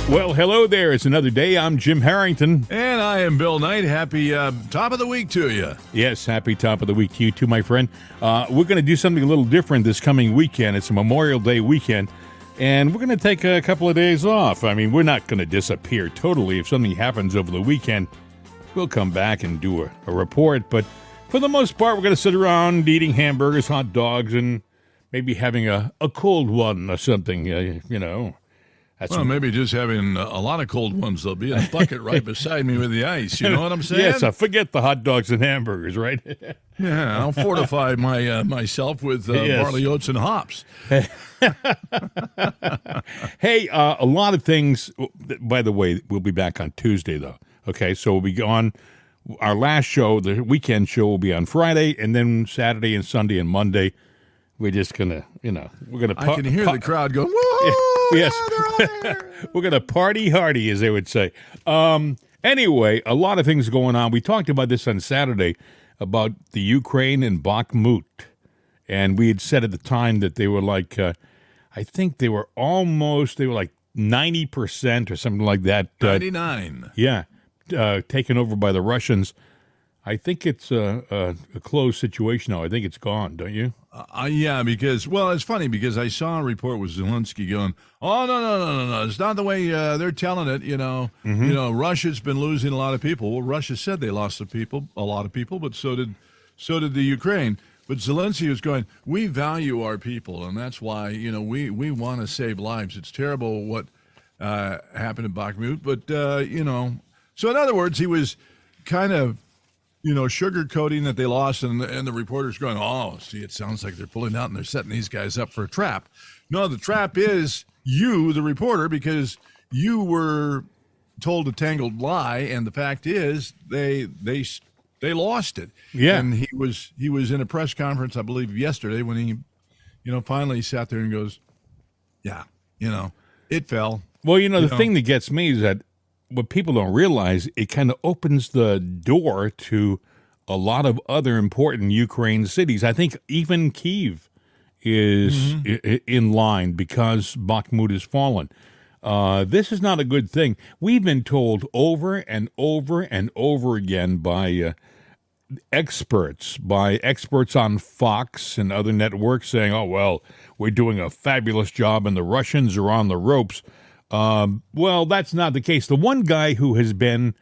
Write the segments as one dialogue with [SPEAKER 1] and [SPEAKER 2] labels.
[SPEAKER 1] Well, hello there. It's another day. I'm Jim Harrington.
[SPEAKER 2] And I am Bill Knight. Happy top of the week to you.
[SPEAKER 1] Yes, happy top of the week to you too, my friend. We're going to do something a little different this coming weekend. It's a Memorial Day weekend, and we're going to take a couple of days off. I mean, we're not going to disappear totally. If something happens over the weekend, we'll come back and do a report. But for the most part, we're going to sit around eating hamburgers, hot dogs, and maybe having a cold one or something,
[SPEAKER 2] Maybe just having a lot of cold ones. There'll be a bucket right beside me with the ice. You know what I'm saying?
[SPEAKER 1] Yes, forget the hot dogs and hamburgers, right?
[SPEAKER 2] Yeah, I'll fortify myself with barley oats and hops.
[SPEAKER 1] Hey, a lot of things. By the way, we'll be back on Tuesday, though. Okay, so we'll be on. Our last show, the weekend show, will be on Friday, and then Saturday and Sunday and Monday. We're just gonna, we're gonna.
[SPEAKER 2] I can hear the crowd going, "Whoa!"
[SPEAKER 1] Yes, we're gonna party hardy, as they would say. Anyway, a lot of things going on. We talked about this on Saturday about the Ukraine and Bakhmut, and we had said at the time that they were like, I think they were like 90% or something like that.
[SPEAKER 2] 99.
[SPEAKER 1] Yeah, taken over by the Russians. I think it's a closed situation now. I think it's gone, don't you?
[SPEAKER 2] Yeah, because, it's funny because I saw a report with Zelensky going, oh, no. It's not the way they're telling it, Russia's been losing a lot of people. Well, Russia said they lost a lot of people, but so did the Ukraine. But Zelensky was going, we value our people, and that's why, we want to save lives. It's terrible what happened in Bakhmut, but, So in other words, he was kind of, sugarcoating that they lost, and the reporter's going, oh, see, it sounds like they're pulling out and they're setting these guys up for a trap. No, the trap is you, the reporter, because you were told a tangled lie, and the fact is they lost it.
[SPEAKER 1] Yeah.
[SPEAKER 2] And he was in a press conference, I believe, yesterday when he, finally sat there and goes, yeah, it fell.
[SPEAKER 1] Well, the thing that gets me is that what people don't realize, it kind of opens the door to a lot of other important Ukraine cities. I think even Kyiv is in line because Bakhmut has fallen. This is not a good thing. We've been told over and over and over again by experts on Fox and other networks saying, oh, well, we're doing a fabulous job and the Russians are on the ropes. Well, that's not the case. The one guy who has been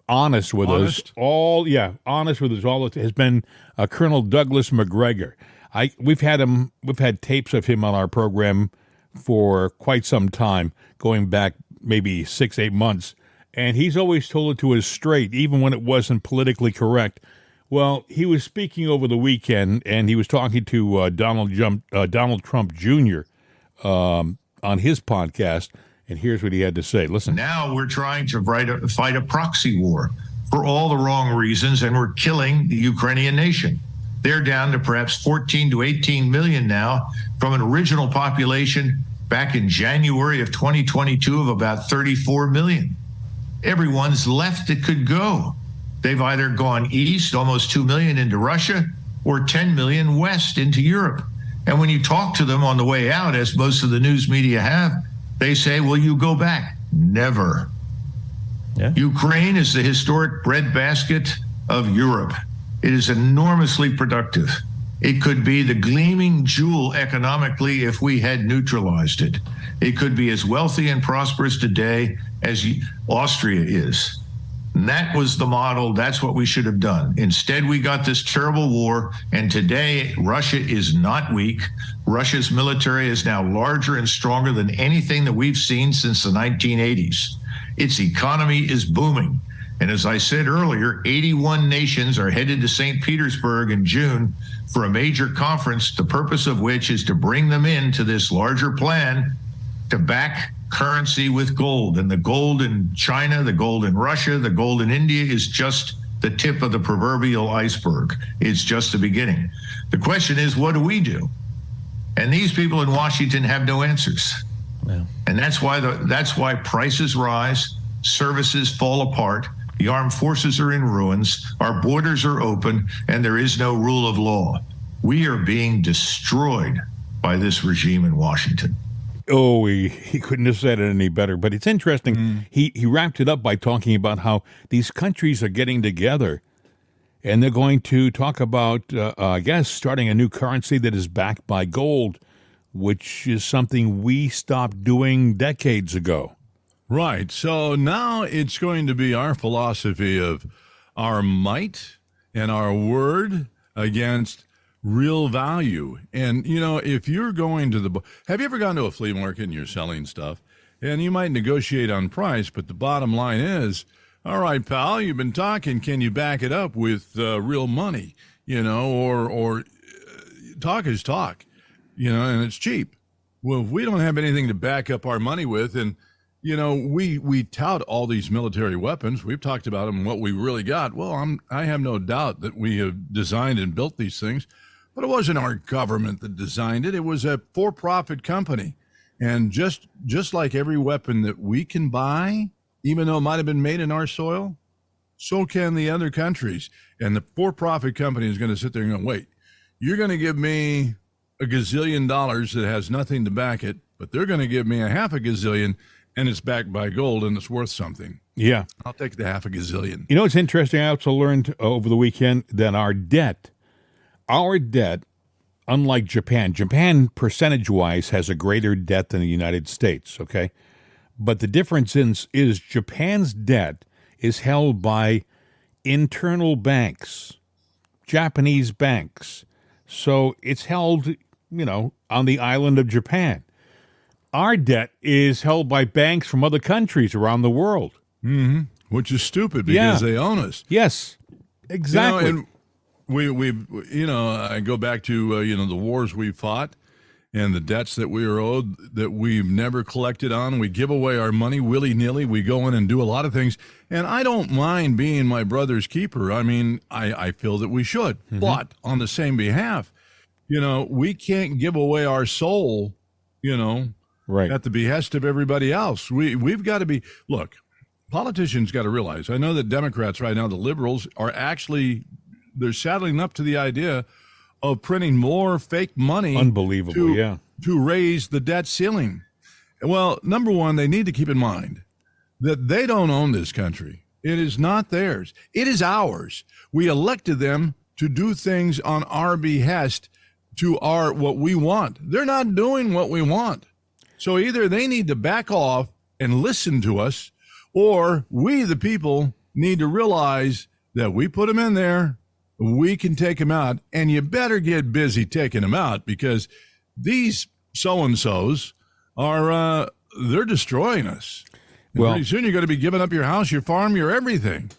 [SPEAKER 1] honest with us all has been Colonel Douglas McGregor. We've had tapes of him on our program for quite some time, going back maybe 6-8 months, and he's always told it to us straight, even when it wasn't politically correct. Well, he was speaking over the weekend, and he was talking to Donald Trump Jr. On his podcast, and here's what he had to say. Listen.
[SPEAKER 3] Now we're trying to fight a proxy war for all the wrong reasons, and we're killing the Ukrainian nation. They're down to perhaps 14 to 18 million now from an original population back in January of 2022 of about 34 million. Everyone's left that could go. They've either gone east, almost 2 million into Russia, or 10 million west into Europe. And when you talk to them on the way out, as most of the news media have, they say, will you go back? Never. Yeah. Ukraine is the historic breadbasket of Europe. It is enormously productive. It could be the gleaming jewel economically if we had neutralized it. It could be as wealthy and prosperous today as Austria is. And that was the model. That's what we should have done. Instead, we got this terrible war. And today, Russia is not weak. Russia's military is now larger and stronger than anything that we've seen since the 1980s. Its economy is booming. And as I said earlier, 81 nations are headed to St. Petersburg in June for a major conference, the purpose of which is to bring them into this larger plan to back currency with gold. And the gold in China, the gold in Russia, the gold in India is just the tip of the proverbial iceberg. It's just the beginning. The question is, what do we do? And these people in Washington have no answers. Yeah. And that's why prices rise, services fall apart, the armed forces are in ruins, our borders are open, and there is no rule of law. We are being destroyed by this regime in Washington.
[SPEAKER 1] Oh, he couldn't have said it any better. But it's interesting. He wrapped it up by talking about how these countries are getting together, and they're going to talk about, I guess, starting a new currency that is backed by gold, which is something we stopped doing decades ago.
[SPEAKER 2] Right. So now it's going to be our philosophy of our might and our word against real value. And, if you're going to have you ever gone to a flea market and you're selling stuff and you might negotiate on price, but the bottom line is, all right, pal, you've been talking. Can you back it up with real money? Or talk is talk, and it's cheap. Well, if we don't have anything to back up our money with, and we tout all these military weapons. We've talked about them and what we really got. Well, I have no doubt that we have designed and built these things, but it wasn't our government that designed it. It was a for-profit company. And just like every weapon that we can buy, even though it might have been made in our soil, so can the other countries. And the for-profit company is going to sit there and go, wait, you're going to give me a gazillion dollars that has nothing to back it, but they're going to give me a half a gazillion and it's backed by gold and it's worth something.
[SPEAKER 1] Yeah.
[SPEAKER 2] I'll take the half a gazillion.
[SPEAKER 1] It's interesting. I also learned over the weekend that our debt, unlike Japan percentage-wise has a greater debt than the United States, okay? But the difference is Japan's debt is held by internal banks, Japanese banks. So it's held, on the island of Japan. Our debt is held by banks from other countries around the world.
[SPEAKER 2] Mm-hmm. Which is stupid because they own us.
[SPEAKER 1] Yes, exactly.
[SPEAKER 2] And I go back to, the wars we fought and the debts that we are owed that we've never collected on. We give away our money willy-nilly. We go in and do a lot of things. And I don't mind being my brother's keeper. I mean, I feel that we should. Mm-hmm. But on the same behalf, we can't give away our soul,
[SPEAKER 1] right,
[SPEAKER 2] at the behest of everybody else. We've got to be, look, politicians got to realize, I know that Democrats right now, the liberals, are actually, they're saddling up to the idea of printing more fake money.
[SPEAKER 1] Unbelievable,
[SPEAKER 2] to raise the debt ceiling. Well, number one, they need to keep in mind that they don't own this country. It is not theirs. It is ours. We elected them to do things on our behest to what we want. They're not doing what we want. So either they need to back off and listen to us, or we, the people, need to realize that we put them in there, we can take them out, and you better get busy taking them out because these so-and-sos are, they're destroying us. And
[SPEAKER 1] well,
[SPEAKER 2] pretty soon you're going to be giving up your house, your farm, your everything.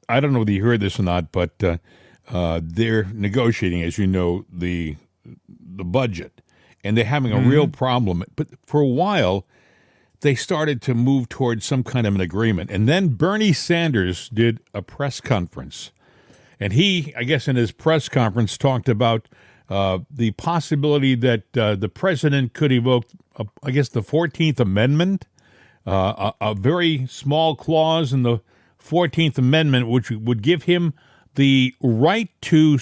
[SPEAKER 1] I don't know whether you heard this or not, but they're negotiating, as you know, the budget. And they're having a real problem. But for a while, they started to move towards some kind of an agreement. And then Bernie Sanders did a press conference. And he, I guess in his press conference, talked about the possibility that the president could evoke, the 14th Amendment, a very small clause in the 14th Amendment, which would give him the right to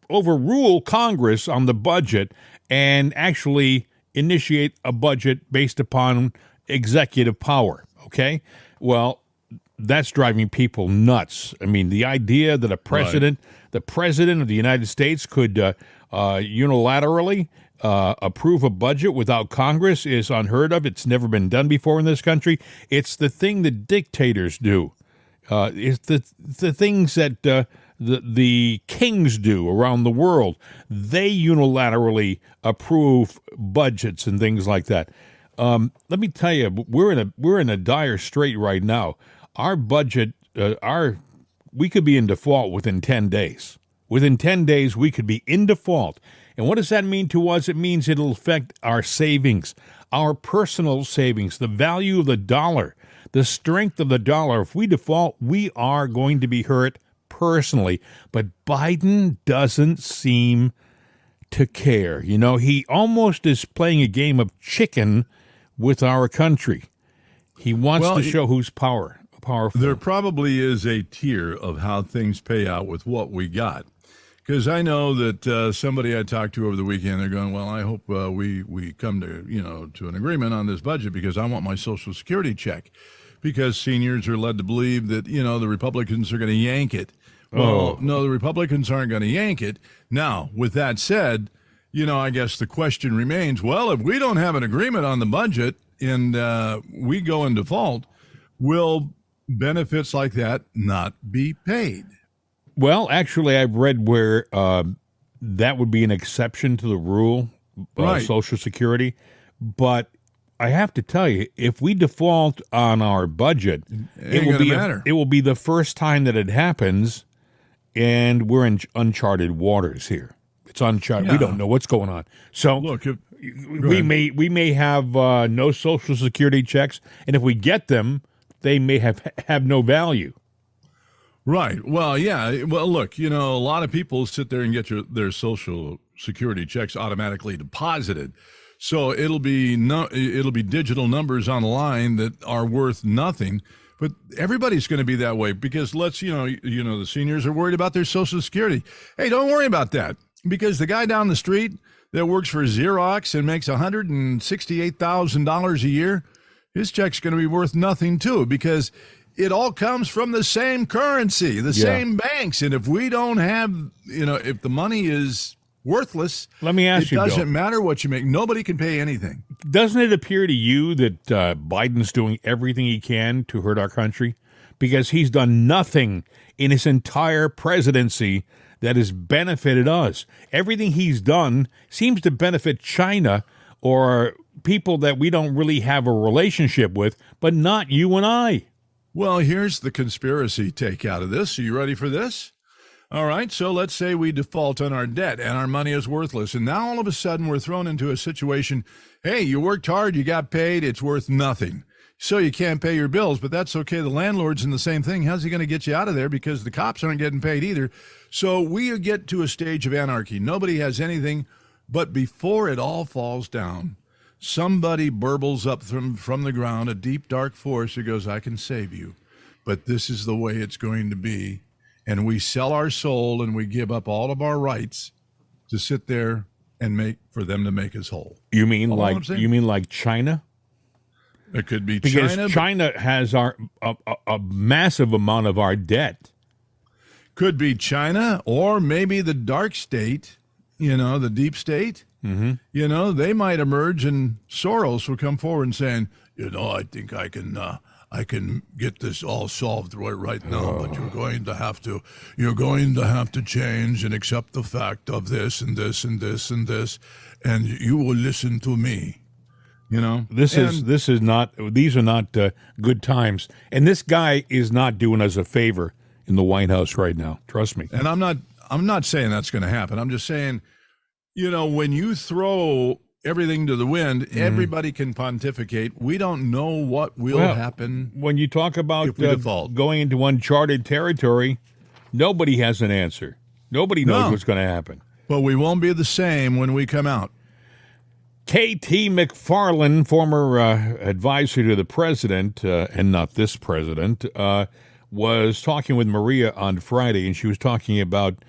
[SPEAKER 1] overrule Congress on the budget and actually initiate a budget based upon executive power. Okay, well, that's driving people nuts. I mean, the idea that the president of the United States could unilaterally approve a budget without Congress is unheard of. It's never been done before in this country. It's the thing that dictators do. It's the things that the kings do around the world. They unilaterally approve budgets and things like that. Let me tell you, we're in a dire strait right now. Our budget, we could be in default within 10 days. Within 10 days, we could be in default. And what does that mean to us? It means it'll affect our savings, our personal savings, the value of the dollar, the strength of the dollar. If we default, we are going to be hurt personally. But Biden doesn't seem to care. He almost is playing a game of chicken with our country. He wants to show who's powerful.
[SPEAKER 2] There probably is a tier of how things pay out with what we got. Because I know that somebody I talked to over the weekend, they're going, well, I hope we come to an agreement on this budget because I want my Social Security check. Because seniors are led to believe that, the Republicans are going to yank it. Well, no, the Republicans aren't going to yank it. Now, with that said, I guess the question remains, well, if we don't have an agreement on the budget and we go in default, will benefits like that not be paid?
[SPEAKER 1] Well, actually, I've read where that would be an exception to the rule,
[SPEAKER 2] Right.
[SPEAKER 1] Social Security. But I have to tell you, if we default on our budget, it will be the first time that it happens, and we're in uncharted waters here. It's uncharted.
[SPEAKER 2] Yeah.
[SPEAKER 1] We don't know what's going on. So
[SPEAKER 2] Look,
[SPEAKER 1] we may have no Social Security checks, and if we get them, they may have no value.
[SPEAKER 2] Right. Well, yeah. Well, look, a lot of people sit there and get their Social Security checks automatically deposited. So it'll be digital numbers online that are worth nothing. But everybody's going to be that way because the seniors are worried about their Social Security. Hey, don't worry about that because the guy down the street that works for Xerox and makes $168,000 a year, his check's going to be worth nothing too because it all comes from the same currency, the same banks. And if we don't have, if the money is worthless,
[SPEAKER 1] let me ask you,
[SPEAKER 2] it doesn't
[SPEAKER 1] Bill,
[SPEAKER 2] matter what you make. Nobody can pay anything.
[SPEAKER 1] Doesn't it appear to you that Biden's doing everything he can to hurt our country? Because he's done nothing in his entire presidency that has benefited us. Everything he's done seems to benefit China or people that we don't really have a relationship with, but not you and I.
[SPEAKER 2] Well, here's the conspiracy take out of this. Are you ready for this? All right, so let's say we default on our debt and our money is worthless. And now all of a sudden we're thrown into a situation, hey, you worked hard, you got paid, it's worth nothing. So you can't pay your bills, but that's okay. The landlord's in the same thing. How's he going to get you out of there? Because the cops aren't getting paid either. So we get to a stage of anarchy. Nobody has anything, but before it all falls down, somebody burbles up from the ground, a deep, dark force who goes, I can save you, but this is the way it's going to be. And we sell our soul and we give up all of our rights to sit there and for them to make us whole.
[SPEAKER 1] You mean like China?
[SPEAKER 2] It could be
[SPEAKER 1] because
[SPEAKER 2] China.
[SPEAKER 1] China has a massive amount of our debt.
[SPEAKER 2] Could be China or maybe the dark state, the deep state. Mm-hmm. They might emerge and Soros will come forward and saying, I think I can get this all solved right now, but you're going to have to change and accept the fact of this and this and this and this, and you will listen to me. These are not good times, and this guy is not doing us a favor in the White House right now. Trust me. And I'm not saying that's going to happen. I'm just saying, when you throw everything to the wind, everybody can pontificate. We don't know what will happen.
[SPEAKER 1] When you talk about going into uncharted territory, nobody has an answer. Nobody knows what's going to happen.
[SPEAKER 2] But we won't be the same when we come out.
[SPEAKER 1] K.T. McFarland, former advisor to the president, and not this president, was talking with Maria on Friday, and she was talking about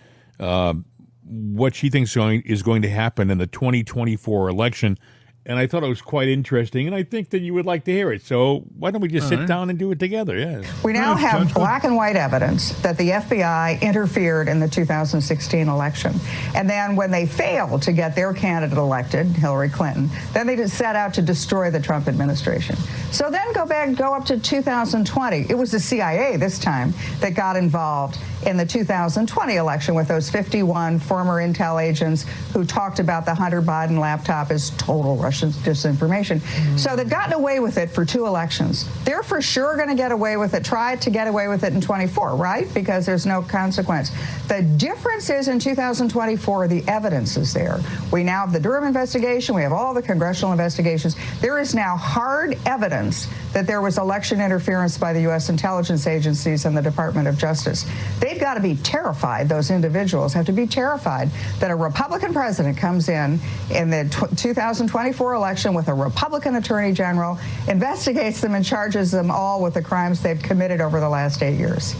[SPEAKER 1] what she thinks is going to happen in the 2024 election. And I thought it was quite interesting, and I think that you would like to hear it. So why don't we just sit down and do it together? Yeah.
[SPEAKER 4] We now have black and white evidence that the FBI interfered in the 2016 election. And then when they failed to get their candidate elected, Hillary Clinton, then they just set out to destroy the Trump administration. So then go up to 2020. It was the CIA this time that got involved in the 2020 election with those 51 former intel agents who talked about the Hunter Biden laptop as total Russian disinformation. So they've gotten away with it for 2 elections. They're for sure going to get away with it, try to get away with it in 24, right? Because there's no consequence. The difference is in 2024, the evidence is there. We now have the Durham investigation. We have all the congressional investigations. There is now hard evidence that there was election interference by the U.S. intelligence agencies and the Department of Justice. They've got to be terrified. Those individuals have to be terrified that a Republican president comes in the 2024 election with a Republican attorney general, investigates them and charges them all with the crimes they've committed over the last 8 years.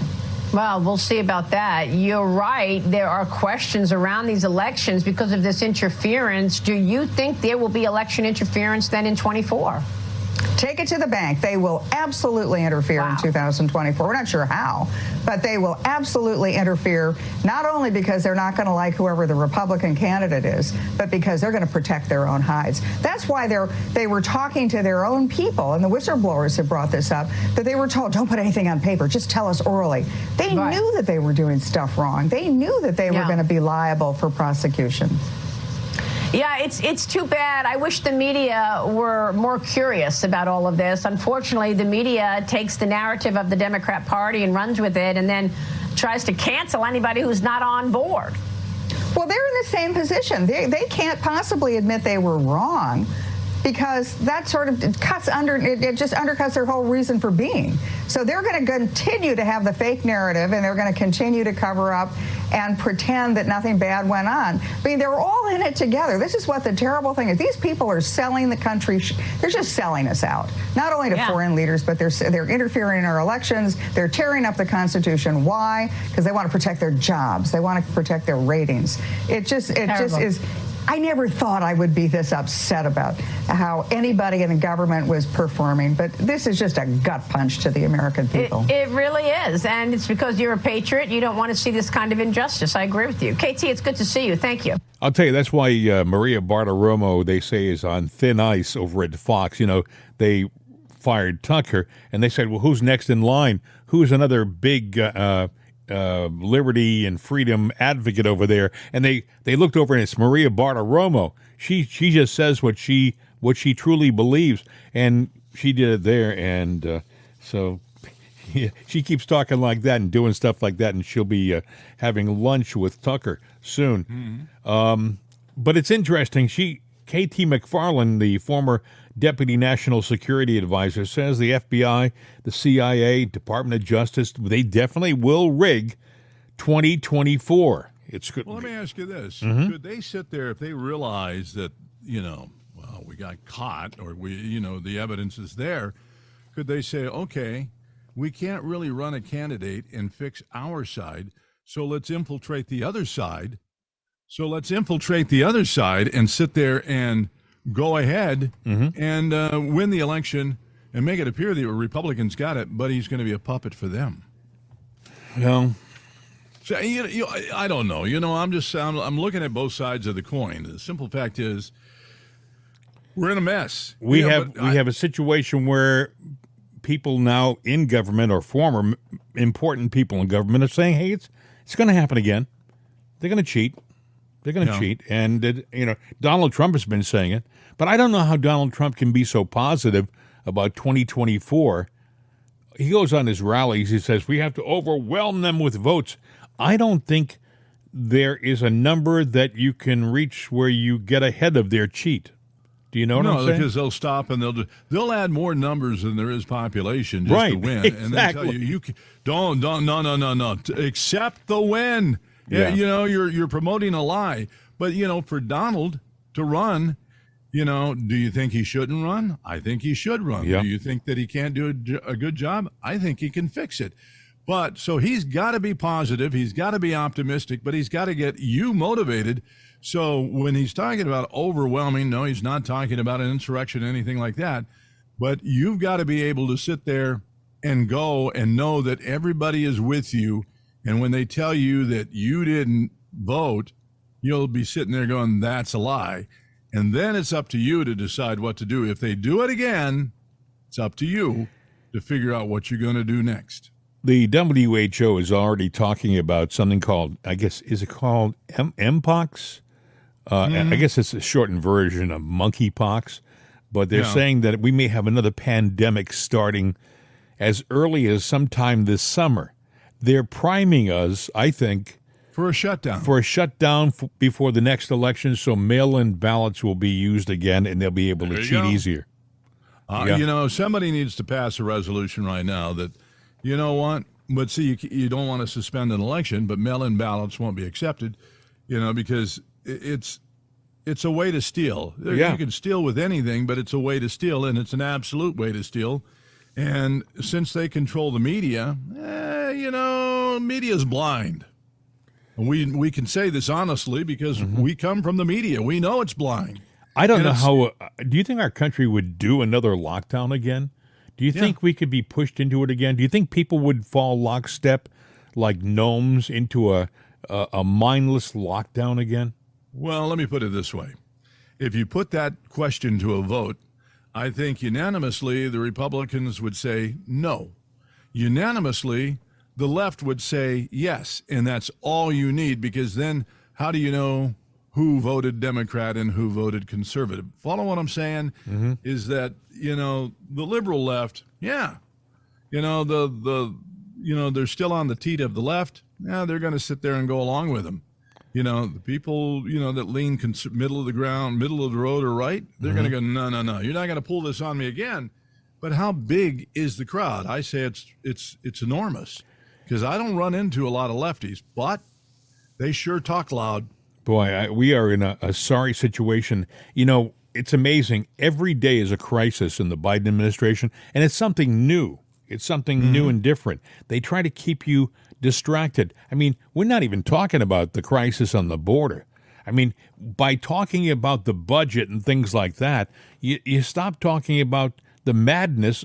[SPEAKER 5] Well, we'll see about that. You're right. There are questions around these elections because of this interference. Do you think there will be election interference then in 24?
[SPEAKER 4] Take it to the bank. They will absolutely interfere in 2024. We're not sure how, but they will absolutely interfere, not only because they're not going to like whoever the Republican candidate is, but because they're going to protect their own hides. That's why they were talking to their own people, and the whistleblowers have brought this up, that they were told, don't put anything on paper, just tell us orally. They knew that they were doing stuff wrong. They knew that they were going to be liable for prosecution.
[SPEAKER 5] Yeah, it's too bad. I wish the media were more curious about all of this. Unfortunately, the media takes the narrative of the Democrat Party and runs with it and then tries to cancel anybody who's not on board.
[SPEAKER 4] Well, they're in the same position. They can't possibly admit they were wrong, because that sort of it just undercuts their whole reason for being. So they're going to continue to have the fake narrative, and they're going to continue to cover up and pretend that nothing bad went on. I mean, they're all in it together. This is what the terrible thing is. These people are selling the country. They're just selling us out, not only to foreign leaders, but they're interfering in our elections. They're tearing up the Constitution. Why? Because they want to protect their jobs. They want to protect their ratings. It just is. I never thought I would be this upset about how anybody in the government was performing, but this is just a gut punch to the American people.
[SPEAKER 5] It really is, and it's because you're a patriot. You don't want to see this kind of injustice. I agree with you. KT, it's good to see you. Thank you.
[SPEAKER 1] I'll tell you, that's why Maria Bartiromo, they say, is on thin ice over at Fox. You know, they fired Tucker, and they said, well, who's next in line? Who's another big liberty and freedom advocate over there? And they looked over, and it's Maria Bartiromo. She just says what she truly believes, and she did it there. And so yeah, she keeps talking like that and doing stuff like that, and she'll be having lunch with Tucker soon. Mm-hmm. But it's interesting. KT McFarland, the former Deputy National Security Advisor, says the FBI, the CIA, Department of Justice, they definitely will rig 2024.
[SPEAKER 2] Well, let me ask you this.
[SPEAKER 1] Mm-hmm.
[SPEAKER 2] Could they sit there if they realize that, we got caught, or the evidence is there, could they say, okay, we can't really run a candidate and fix our side, so let's infiltrate the other side. So let's infiltrate the other side and sit there and go ahead and win the election and make it appear the Republicans got it, but he's going to be a puppet for them.
[SPEAKER 1] Well,
[SPEAKER 2] so, I don't know. I'm looking at both sides of the coin. The simple fact is, we're in a mess.
[SPEAKER 1] We have a situation where people now in government, or former important people in government, are saying, hey, it's going to happen again. They're going to cheat. They're going to cheat. And, Donald Trump has been saying it. But I don't know how Donald Trump can be so positive about 2024. He goes on his rallies. He says, we have to overwhelm them with votes. I don't think there is a number that you can reach where you get ahead of their cheat. Do you know what I'm saying?
[SPEAKER 2] No, because they'll stop and they'll add more numbers than there is population just to win.
[SPEAKER 1] Exactly.
[SPEAKER 2] And they tell you no. Accept the win. Yeah. You're promoting a lie. But, for Donald to run, do you think he shouldn't run? I think he should run.
[SPEAKER 1] Yeah.
[SPEAKER 2] Do you think that he can't do a good job? I think he can fix it. But so he's got to be positive. He's got to be optimistic, but he's got to get you motivated. So when he's talking about overwhelming, no, he's not talking about an insurrection or anything like that. But you've got to be able to sit there and go and know that everybody is with you. And when they tell you that you didn't vote, you'll be sitting there going, that's a lie. And then it's up to you to decide what to do. If they do it again, it's up to you to figure out what you're going to do next.
[SPEAKER 1] The WHO is already talking about something called, is it called Mpox? I guess it's a shortened version of monkeypox. But they're saying that we may have another pandemic starting as early as sometime this summer. They're priming us, I think,
[SPEAKER 2] for a shutdown.
[SPEAKER 1] Before the next election, so mail-in ballots will be used again, and they'll be able to cheat easier.
[SPEAKER 2] Somebody needs to pass a resolution right now that, you know what? But see, you don't want to suspend an election, but mail-in ballots won't be accepted, because it's a way to steal. You can steal with anything, but it's a way to steal, and it's an absolute way to steal. And since they control the media, media's blind. And we can say this honestly because we come from the media. We know it's blind.
[SPEAKER 1] I don't know how. Do you think our country would do another lockdown again? Do you think we could be pushed into it again? Do you think people would fall lockstep like gnomes into a mindless lockdown again?
[SPEAKER 2] Well, let me put it this way. If you put that question to a vote, I think unanimously the Republicans would say no. Unanimously, the left would say yes, and that's all you need, because then how do you know who voted Democrat and who voted conservative? Follow what I'm saying? Is that, the liberal left, they're still on the teat of the left. Yeah, they're going to sit there and go along with them. The people, that lean middle of the ground, middle of the road or right, they're going to go, no, you're not going to pull this on me again. But how big is the crowd? I say it's enormous, because I don't run into a lot of lefties, but they sure talk loud.
[SPEAKER 1] Boy, we are in a sorry situation. It's amazing. Every day is a crisis in the Biden administration, and it's something new. It's something new and different. They try to keep you distracted. I mean, we're not even talking about the crisis on the border. I mean, by talking about the budget and things like that, you stop talking about the madness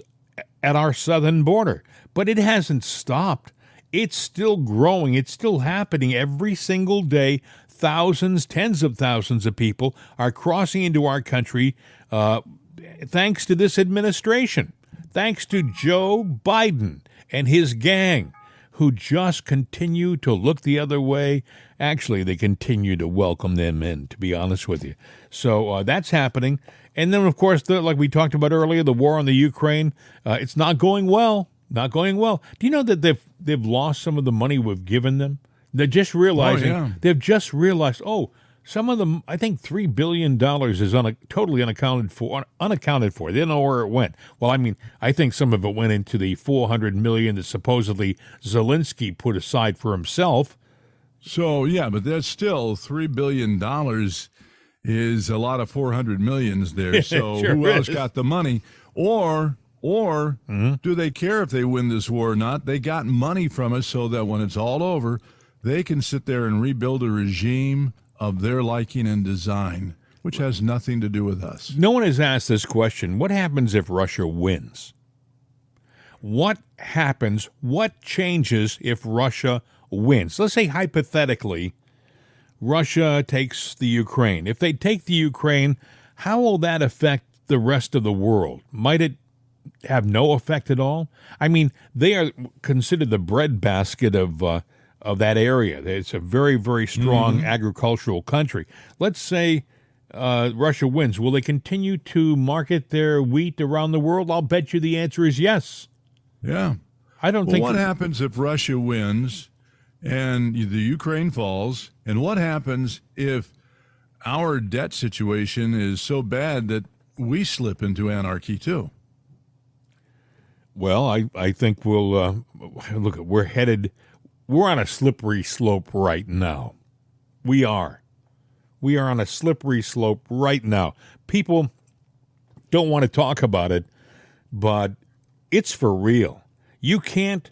[SPEAKER 1] at our southern border. But it hasn't stopped. It's still growing. It's still happening every single day. Thousands, tens of thousands of people are crossing into our country thanks to this administration, thanks to Joe Biden and his gang, who just continue to look the other way. Actually, they continue to welcome them in, to be honest with you. So that's happening. And then, of course, like we talked about earlier, the war on the Ukraine, it's not going well. Not going well. Do you know that they've lost some of the money we've given them? They're just realizing, they've just realized, some of them, I think $3 billion is totally unaccounted for. They don't know where it went. Well, I mean, I think some of it went into the $400 million that supposedly Zelensky put aside for himself.
[SPEAKER 2] So, but that's still $3 billion is a lot of 400 millions there. So
[SPEAKER 1] Sure
[SPEAKER 2] who else
[SPEAKER 1] is.
[SPEAKER 2] got the money? Or do they care if they win this war or not? They got money from us so that when it's all over, they can sit there and rebuild a regime of their liking and design, which has nothing to do with us.
[SPEAKER 1] No one has asked this question. What happens if Russia wins? What happens? What changes if Russia wins? Let's say hypothetically, Russia takes the Ukraine. If they take the Ukraine, how will that affect the rest of the world? Might it have no effect at all? I mean, they are considered the breadbasket of that area. It's a very, very strong agricultural country. Let's say Russia wins. Will they continue to market their wheat around the world? I'll bet you the answer is yes.
[SPEAKER 2] Yeah.
[SPEAKER 1] I don't think.
[SPEAKER 2] What happens if Russia wins and the Ukraine falls? And what happens if our debt situation is so bad that we slip into anarchy too?
[SPEAKER 1] Well, I think we'll look. We're on a slippery slope right now. We are on a slippery slope right now. People don't want to talk about it, but it's for real. You can't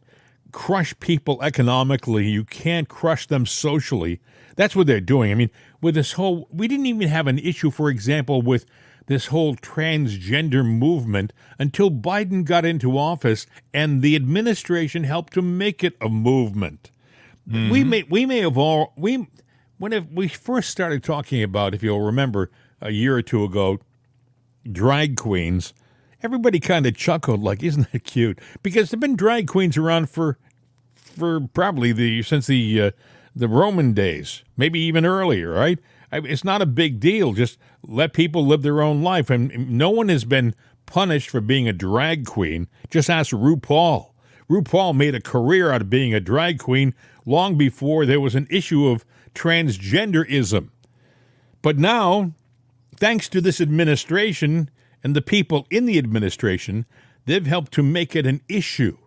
[SPEAKER 1] crush people economically. You can't crush them socially. That's what they're doing. I mean, with this whole, we didn't even have an issue, for example, with this whole transgender movement until Biden got into office and the administration helped to make it a movement. We may have all, when we first started talking about, if you'll remember, a year or two ago, drag queens, everybody kind of chuckled like, isn't that cute? Because there have been drag queens around for probably since the Roman days, maybe even earlier, right? It's not a big deal. Just let people live their own life. And no one has been punished for being a drag queen. Just ask RuPaul. RuPaul made a career out of being a drag queen long before there was an issue of transgenderism. But now, thanks to this administration and the people in the administration, they've helped to make it an issue.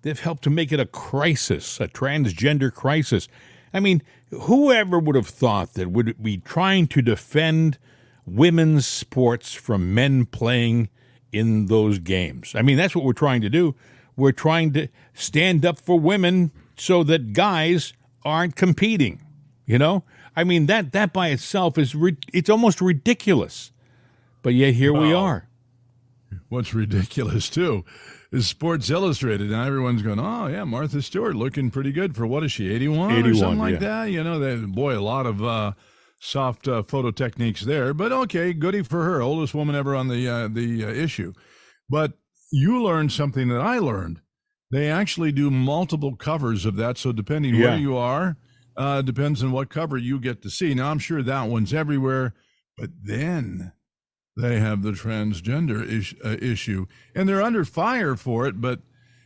[SPEAKER 1] They've helped to make it a crisis, a transgender crisis. I mean, whoever would have thought that would be trying to defend women's sports from men playing in those games? I mean, that's what we're trying to do. We're trying to stand up for women so that guys aren't competing. You know, I mean that by itself is it's almost ridiculous. But yet here we are.
[SPEAKER 2] What's ridiculous too is Sports Illustrated. Now everyone's going, oh yeah, Martha Stewart looking pretty good for what is she, 81 or something like that? You know, boy, a lot of soft photo techniques there. But okay, goody for her, oldest woman ever on the issue. But you learned something that I learned. They actually do multiple covers of that. So depending where you are, depends on what cover you get to see. Now I'm sure that one's everywhere, but then they have the transgender issue, and they're under fire for it. But,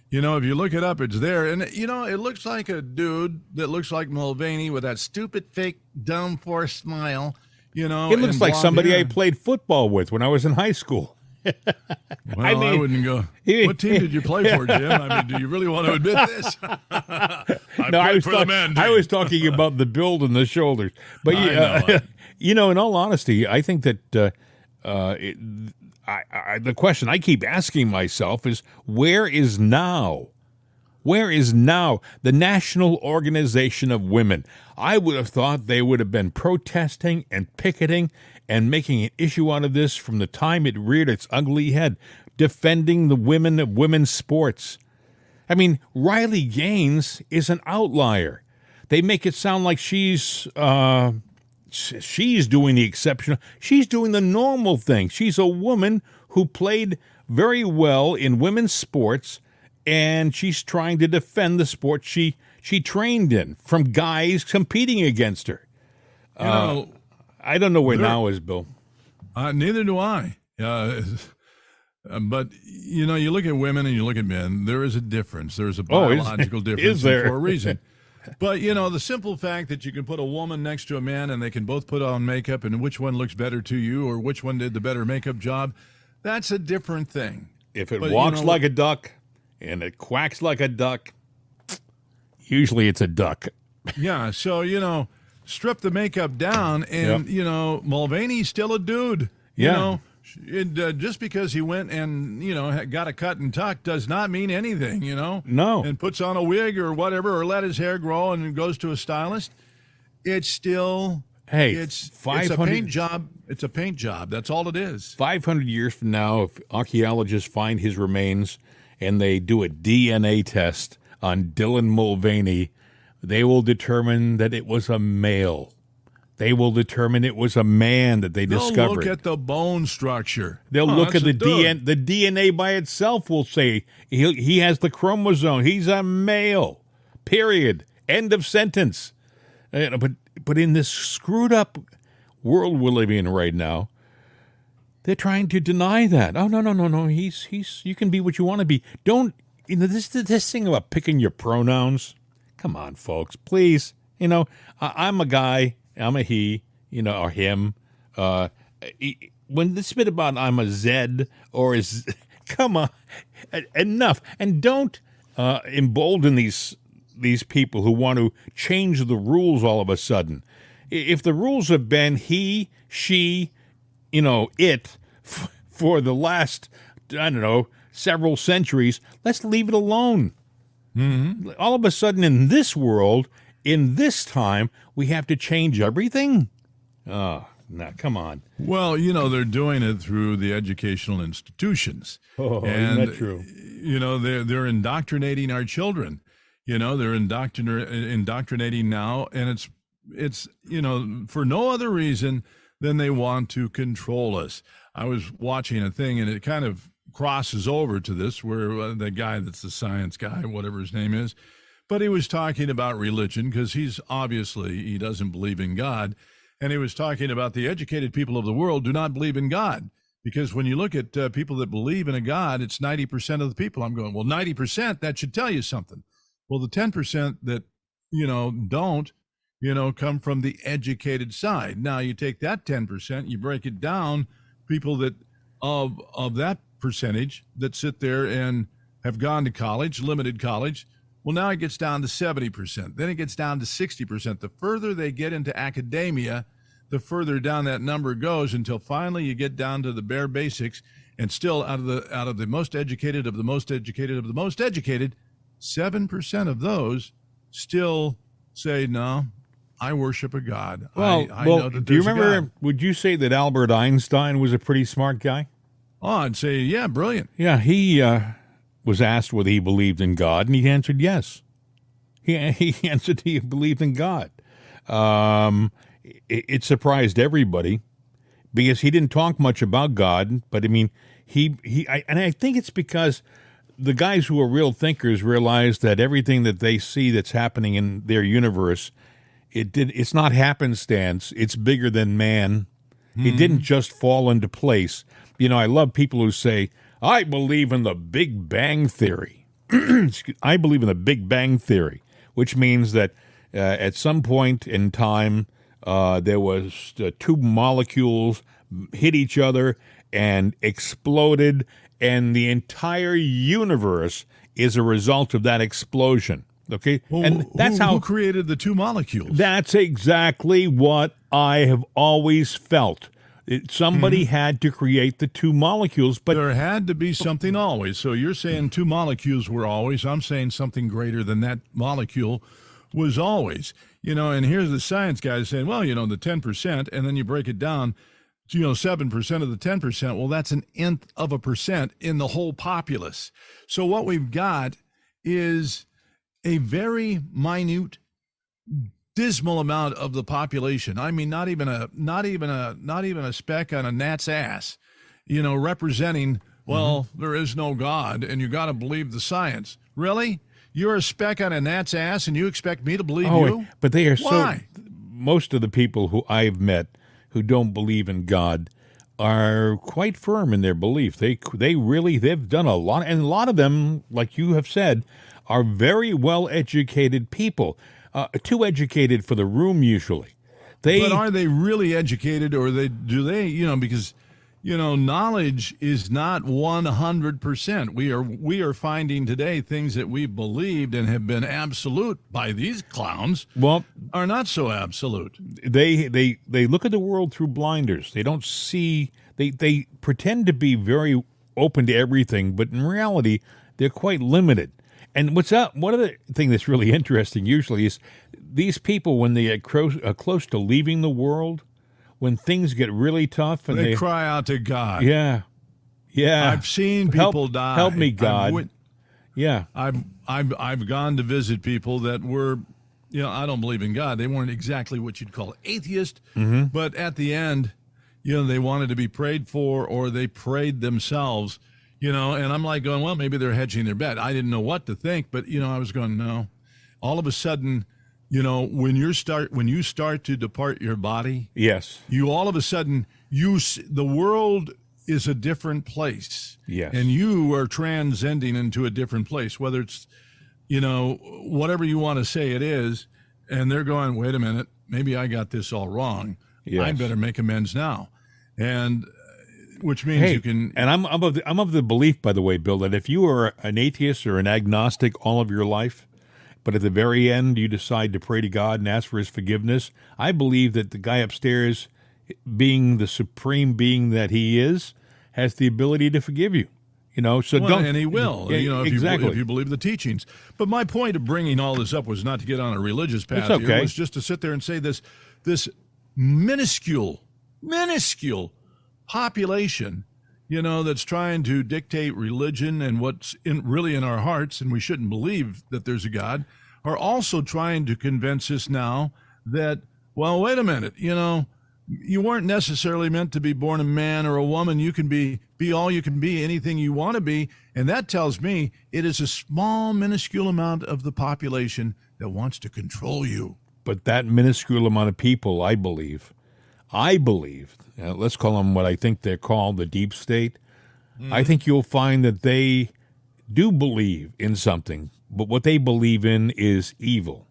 [SPEAKER 2] you know, if you look it up, it's there. And, you know, it looks like a dude that looks like Mulvaney with that stupid, fake, dumb, forced smile, you know.
[SPEAKER 1] It looks like somebody I played football with when I was in high school.
[SPEAKER 2] Well, I wouldn't go. What team did you play for, Jim? I mean, do you really want to admit this?
[SPEAKER 1] I was talking about the build and the shoulders. But, you know, in all honesty, I think that the question I keep asking myself is, where is now? Where is now the National Organization of Women? I would have thought they would have been protesting and picketing and making an issue out of this from the time it reared its ugly head, defending the women of women's sports. I mean, Riley Gaines is an outlier. They make it sound like she's doing the exceptional. She's doing the normal thing. She's a woman who played very well in women's sports, and she's trying to defend the sport she trained in from guys competing against her.
[SPEAKER 2] You know,
[SPEAKER 1] I don't know where now is, Bill.
[SPEAKER 2] Neither do I. But, you know, you look at women and you look at men, there is a difference. There's a biological difference for a reason. But, you know, the simple fact that you can put a woman next to a man and they can both put on makeup, and which one looks better to you or which one did the better makeup job, that's a different thing.
[SPEAKER 1] If it walks like a duck and it quacks like a duck, usually it's a duck.
[SPEAKER 2] Yeah, so, you know, strip the makeup down and, you know, Mulvaney's still a dude. You know, just because he went and, you know, got a cut and tuck does not mean anything, you know.
[SPEAKER 1] No.
[SPEAKER 2] And puts on a wig or whatever, or let his hair grow and goes to a stylist. It's still, it's a paint job. It's a paint job. That's all it is.
[SPEAKER 1] 500 years from now, if archaeologists find his remains and they do a DNA test on Dylan Mulvaney, they will determine that it was a male. They will determine it was a man that they discovered.
[SPEAKER 2] They'll look at the bone structure.
[SPEAKER 1] They'll look at the DNA. The DNA by itself will say he has the chromosome. He's a male. Period. End of sentence. But in this screwed up world we're living in right now, they're trying to deny that. Oh no. He's you can be what you want to be. Don't this thing about picking your pronouns. Come on, folks, please. You know, I'm a guy. I'm a he, you know, or him. When this bit about I'm a Zed or is, come on, enough. And don't embolden these people who want to change the rules all of a sudden. If the rules have been he, she, you know, it for the last, I don't know, several centuries, let's leave it alone. Mm-hmm. All of a sudden in this world, in this time, we have to change everything? Oh, no, come on.
[SPEAKER 2] Well, you know, they're doing it through the educational institutions.
[SPEAKER 1] Oh, isn't that true?
[SPEAKER 2] You know, they're indoctrinating our children. You know, they're indoctrinating now, and it's you know, for no other reason than they want to control us. I was watching a thing, and it kind of crosses over to this, where the guy that's the science guy, whatever his name is, but he was talking about religion because he doesn't believe in God. And he was talking about the educated people of the world do not believe in God. Because when you look at people that believe in a God, it's 90% of the people. I'm going, well, 90%, that should tell you something. Well, the 10% that, you know, don't, you know, come from the educated side. Now you take that 10%, you break it down, people that of that percentage that sit there and have gone to college, limited college. Well, now it gets down to 70%. Then it gets down to 60%. The further they get into academia, the further down that number goes, until finally you get down to the bare basics. And still, out of the most educated of the most educated of the most educated, 7% of those still say, no, I worship a God.
[SPEAKER 1] Well,
[SPEAKER 2] I know that
[SPEAKER 1] do you
[SPEAKER 2] there's a
[SPEAKER 1] remember,
[SPEAKER 2] God.
[SPEAKER 1] would you say that Albert Einstein was a pretty smart guy?
[SPEAKER 2] Oh, I'd say, yeah, brilliant.
[SPEAKER 1] Yeah, he was asked whether he believed in God, and he answered yes. He answered he believed in God. It surprised everybody because he didn't talk much about God, but I mean, and I think it's because the guys who are real thinkers realize that everything that they see that's happening in their universe, it's not happenstance. It's bigger than man. It didn't just fall into place. You know, I love people who say, I believe in the Big Bang Theory. I believe in the Big Bang Theory, which means that at some point in time, there was two molecules hit each other and exploded, and the entire universe is a result of that explosion. Okay,
[SPEAKER 2] Well,
[SPEAKER 1] and that's how
[SPEAKER 2] who created the two molecules?
[SPEAKER 1] that's exactly what I have always felt. Somebody had to create the two molecules, but
[SPEAKER 2] There had to be something always. So you're saying two molecules were always. I'm saying something greater than that molecule was always. You know, and here's the science guys saying, well, you know, the 10%, and then you break it down, 7% of the 10%. Well, that's an nth of a percent in the whole populace. So what we've got is a very minute, dismal amount of the population. I mean, not even a speck on a gnat's ass, representing, well, there is no God and you got to believe the science. Really? You're a speck on a gnat's ass and you expect me to believe you?
[SPEAKER 1] But they are
[SPEAKER 2] Why?
[SPEAKER 1] most of the people who I've met who don't believe in God are quite firm in their belief. They've done a lot, and a lot of them, like you have said, are very well-educated people. Too educated for the room, usually.
[SPEAKER 2] But are they really educated, or because knowledge is not 100%. We are finding today things that we believed and have been absolute by these clowns are not so absolute.
[SPEAKER 1] They look at the world through blinders. They don't see. They pretend to be very open to everything, but in reality, they're quite limited. And one other thing that's really interesting usually is these people, when they get close to leaving the world, when things get really tough, and
[SPEAKER 2] they cry out to God.
[SPEAKER 1] Yeah.
[SPEAKER 2] I've seen people die.
[SPEAKER 1] Help me, God.
[SPEAKER 2] I've gone to visit people that were, I don't believe in God. They weren't exactly what you'd call atheist, but at the end, they wanted to be prayed for, or they prayed themselves. And I'm like going, well, maybe they're hedging their bet. I didn't know what to think, but I was going, no. All of a sudden, when you start to depart your body,
[SPEAKER 1] yes,
[SPEAKER 2] you all of a sudden the world is a different place.
[SPEAKER 1] Yes,
[SPEAKER 2] and you are transcending into a different place. Whether it's whatever you want to say it is, and they're going, wait a minute, maybe I got this all wrong.
[SPEAKER 1] Yes.
[SPEAKER 2] I better make amends now, and. Which means you can.
[SPEAKER 1] And I'm of the belief, by the way, Bill, that if you are an atheist or an agnostic all of your life, but at the very end you decide to pray to God and ask for His forgiveness, I believe that the guy upstairs, being the supreme being that he is, has the ability to forgive you.
[SPEAKER 2] And He will.
[SPEAKER 1] Exactly.
[SPEAKER 2] If you believe the teachings. But my point of bringing all this up was not to get on a religious path.
[SPEAKER 1] It's okay.
[SPEAKER 2] Here. It was just to sit there and say this minuscule population, that's trying to dictate religion and what's really in our hearts, and we shouldn't believe that there's a God, are also trying to convince us now that, well, wait a minute, you weren't necessarily meant to be born a man or a woman. You can be all you can be, anything you want to be. And that tells me it is a small, minuscule amount of the population that wants to control you.
[SPEAKER 1] But that minuscule amount of people, I believe, let's call them what I think they're called, the deep state. I think you'll find that they do believe in something, but what they believe in is evil.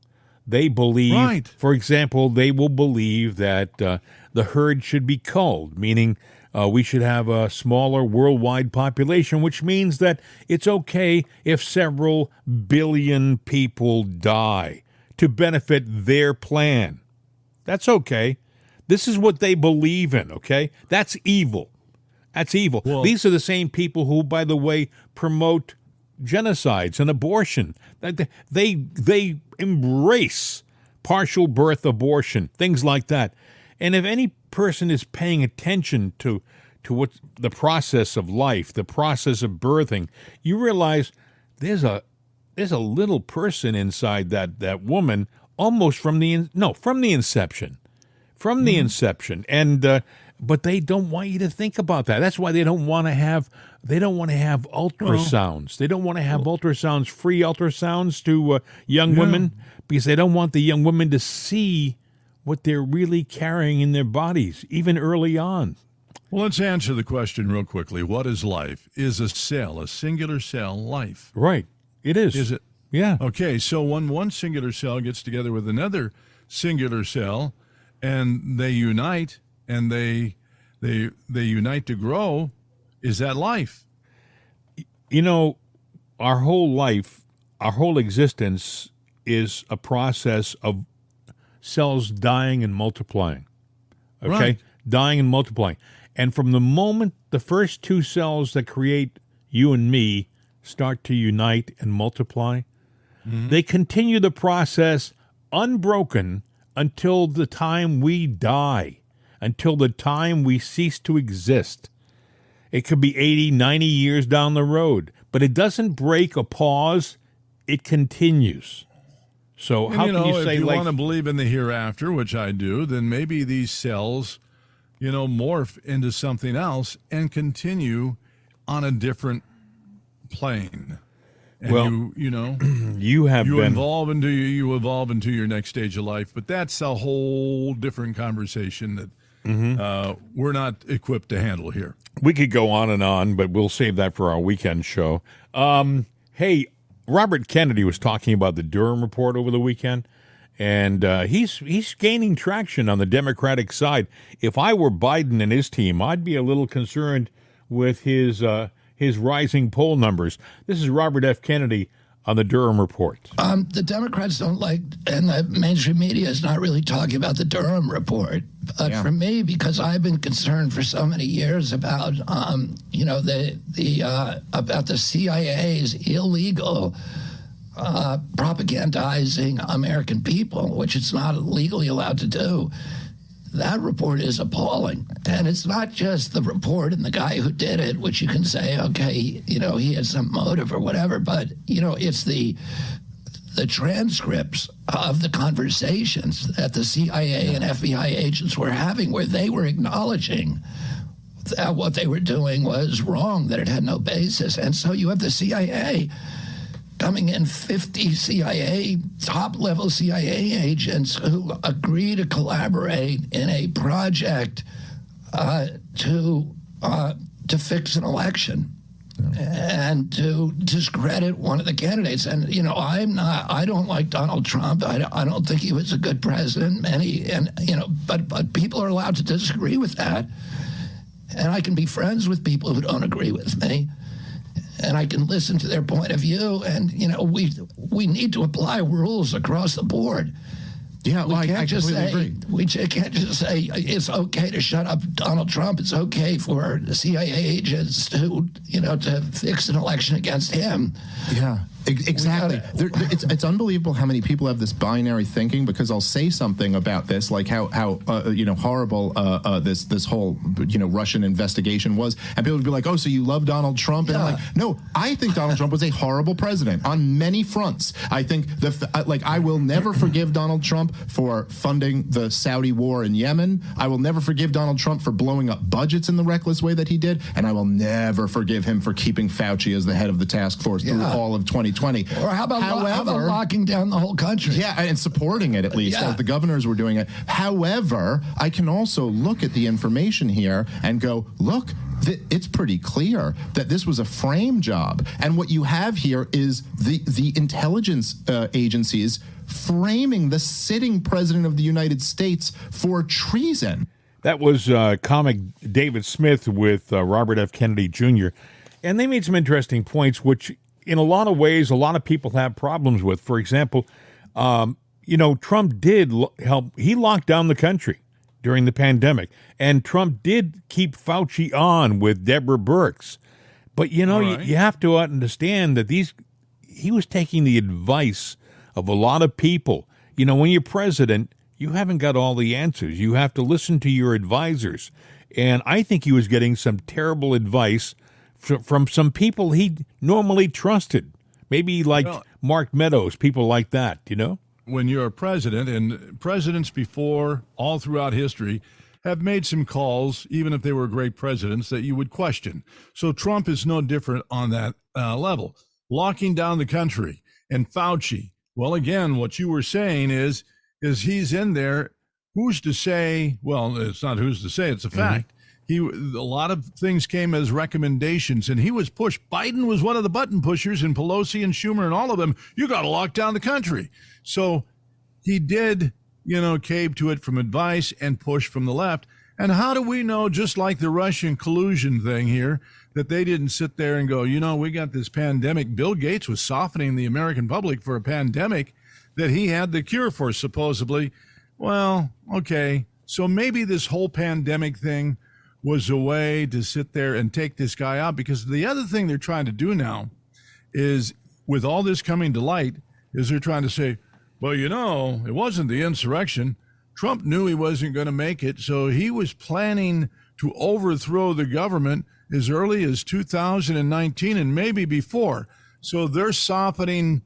[SPEAKER 1] They believe,
[SPEAKER 2] right.
[SPEAKER 1] For example, they will believe that the herd should be culled, meaning we should have a smaller worldwide population, which means that it's okay if several billion people die to benefit their plan. That's okay. This is what they believe in, okay? That's evil. That's evil.
[SPEAKER 2] Well,
[SPEAKER 1] these are the same people who, by the way, promote genocides and abortion. They embrace partial birth abortion, things like that. And if any person is paying attention to what the process of life, the process of birthing, you realize there's a little person inside that woman almost from the inception. From the inception. And but they don't want you to think about that. That's why they don't want to have ultrasounds. They don't want to have ultrasounds, free ultrasounds to young women, because they don't want the young women to see what they're really carrying in their bodies, even early on.
[SPEAKER 2] Well, let's answer the question real quickly. What is life? Is a singular cell, life?
[SPEAKER 1] Right. It is.
[SPEAKER 2] Is it?
[SPEAKER 1] Yeah.
[SPEAKER 2] Okay, so when one singular cell gets together with another singular cell, and they unite, and they unite to grow, is that life?
[SPEAKER 1] You know, our whole life, our whole existence is a process of cells dying and multiplying. Okay?
[SPEAKER 2] Right.
[SPEAKER 1] Dying and multiplying. And from the moment the first two cells that create you and me start to unite and multiply, they continue the process unbroken until the time we die, until the time we cease to exist. It could be 80, 90 years down the road, but it doesn't break or pause. It continues. So how can you say,
[SPEAKER 2] if you
[SPEAKER 1] like,
[SPEAKER 2] want to believe in the hereafter, which I do, then maybe these cells, morph into something else and continue on a different plane. And
[SPEAKER 1] well, you
[SPEAKER 2] evolve into your next stage of life, but that's a whole different conversation that we're not equipped to handle here.
[SPEAKER 1] We could go on, but we'll save that for our weekend show. Hey, Robert Kennedy was talking about the Durham report over the weekend, and he's gaining traction on the Democratic side. If I were Biden and his team, I'd be a little concerned with his rising poll numbers. This is Robert F. Kennedy on the Durham report.
[SPEAKER 6] The Democrats don't like, and the mainstream media is not really talking about the Durham report. But for me, because I've been concerned for so many years about, about the CIA's illegal propagandizing American people, which it's not legally allowed to do. That report is appalling. And it's not just the report and the guy who did it, which you can say, okay, he had some motive or whatever, but, it's the transcripts of the conversations that the CIA and FBI agents were having, where they were acknowledging that what they were doing was wrong, that it had no basis. And so you have the CIA coming in, 50 top-level CIA agents who agree to collaborate in a project to fix an election and to discredit one of the candidates. And I don't like Donald Trump. I don't think he was a good president. But people are allowed to disagree with that, and I can be friends with people who don't agree with me. And I can listen to their point of view, and we need to apply rules across the board.
[SPEAKER 7] Yeah, well, I completely agree.
[SPEAKER 6] We can't just say it's okay to shut up Donald Trump. It's okay for the CIA agents to fix an election against him.
[SPEAKER 7] Yeah. Exactly. It's unbelievable how many people have this binary thinking, because I'll say something about this, like how horrible this whole Russian investigation was, and people would be like, "Oh, so you love Donald Trump?" And I'm like, "No, I think Donald Trump was a horrible president on many fronts. I think I will never forgive Donald Trump for funding the Saudi war in Yemen. I will never forgive Donald Trump for blowing up budgets in the reckless way that he did, and I will never forgive him for keeping Fauci as the head of the task force through all of 2020.
[SPEAKER 6] Or how about locking down the whole country?
[SPEAKER 7] Yeah, and supporting it, at least, as the governors were doing it. However, I can also look at the information here and go, look, it's pretty clear that this was a frame job. And what you have here is the intelligence agencies framing the sitting president of the United States for treason.
[SPEAKER 1] That was comic David Smith with Robert F. Kennedy Jr., and they made some interesting points, which in a lot of ways, a lot of people have problems with. For example, Trump did help. He locked down the country during the pandemic, and Trump did keep Fauci on with Deborah Birx. But, you know,
[SPEAKER 2] Right.
[SPEAKER 1] you have to understand that he was taking the advice of a lot of people. You know, when you're president, you haven't got all the answers. You have to listen to your advisors. And I think he was getting some terrible advice from some people he normally trusted. Maybe like Mark Meadows, people like that, you know?
[SPEAKER 2] When you're a president, and presidents before, all throughout history, have made some calls, even if they were great presidents, that you would question. So Trump is no different on that level. Locking down the country. And Fauci, well, again, what you were saying is he's in there. Who's to say? Well, it's not who's to say, it's a fact. A lot of things came as recommendations, and he was pushed. Biden was one of the button pushers, and Pelosi and Schumer and all of them, you got to lock down the country. So he did, cave to it from advice and push from the left. And how do we know, just like the Russian collusion thing here, that they didn't sit there and go, we got this pandemic. Bill Gates was softening the American public for a pandemic that he had the cure for, supposedly. Well, okay. So maybe this whole pandemic thing was a way to sit there and take this guy out, because the other thing they're trying to do now is, with all this coming to light, is they're trying to say, well, it wasn't the insurrection. Trump knew he wasn't going to make it, so he was planning to overthrow the government as early as 2019 and maybe before. So they're softening,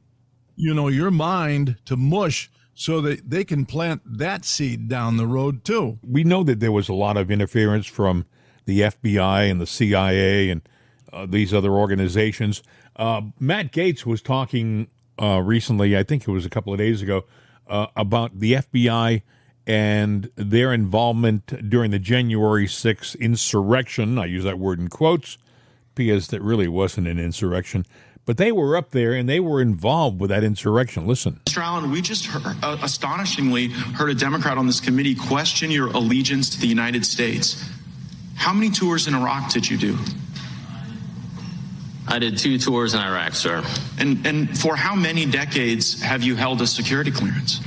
[SPEAKER 2] your mind to mush so that they can plant that seed down the road too.
[SPEAKER 1] We know that there was a lot of interference from the FBI and the CIA and these other organizations. Matt Gaetz was talking recently, I think it was a couple of days ago, about the FBI and their involvement during the January 6th insurrection. I use that word in quotes because that really wasn't an insurrection. But they were up there and they were involved with that insurrection. Listen.
[SPEAKER 8] Mr. Allen, we just astonishingly heard a Democrat on this committee question your allegiance to the United States. How many tours in Iraq did you do?
[SPEAKER 9] I did 2 tours in Iraq, sir.
[SPEAKER 8] And for how many decades have you held a security clearance?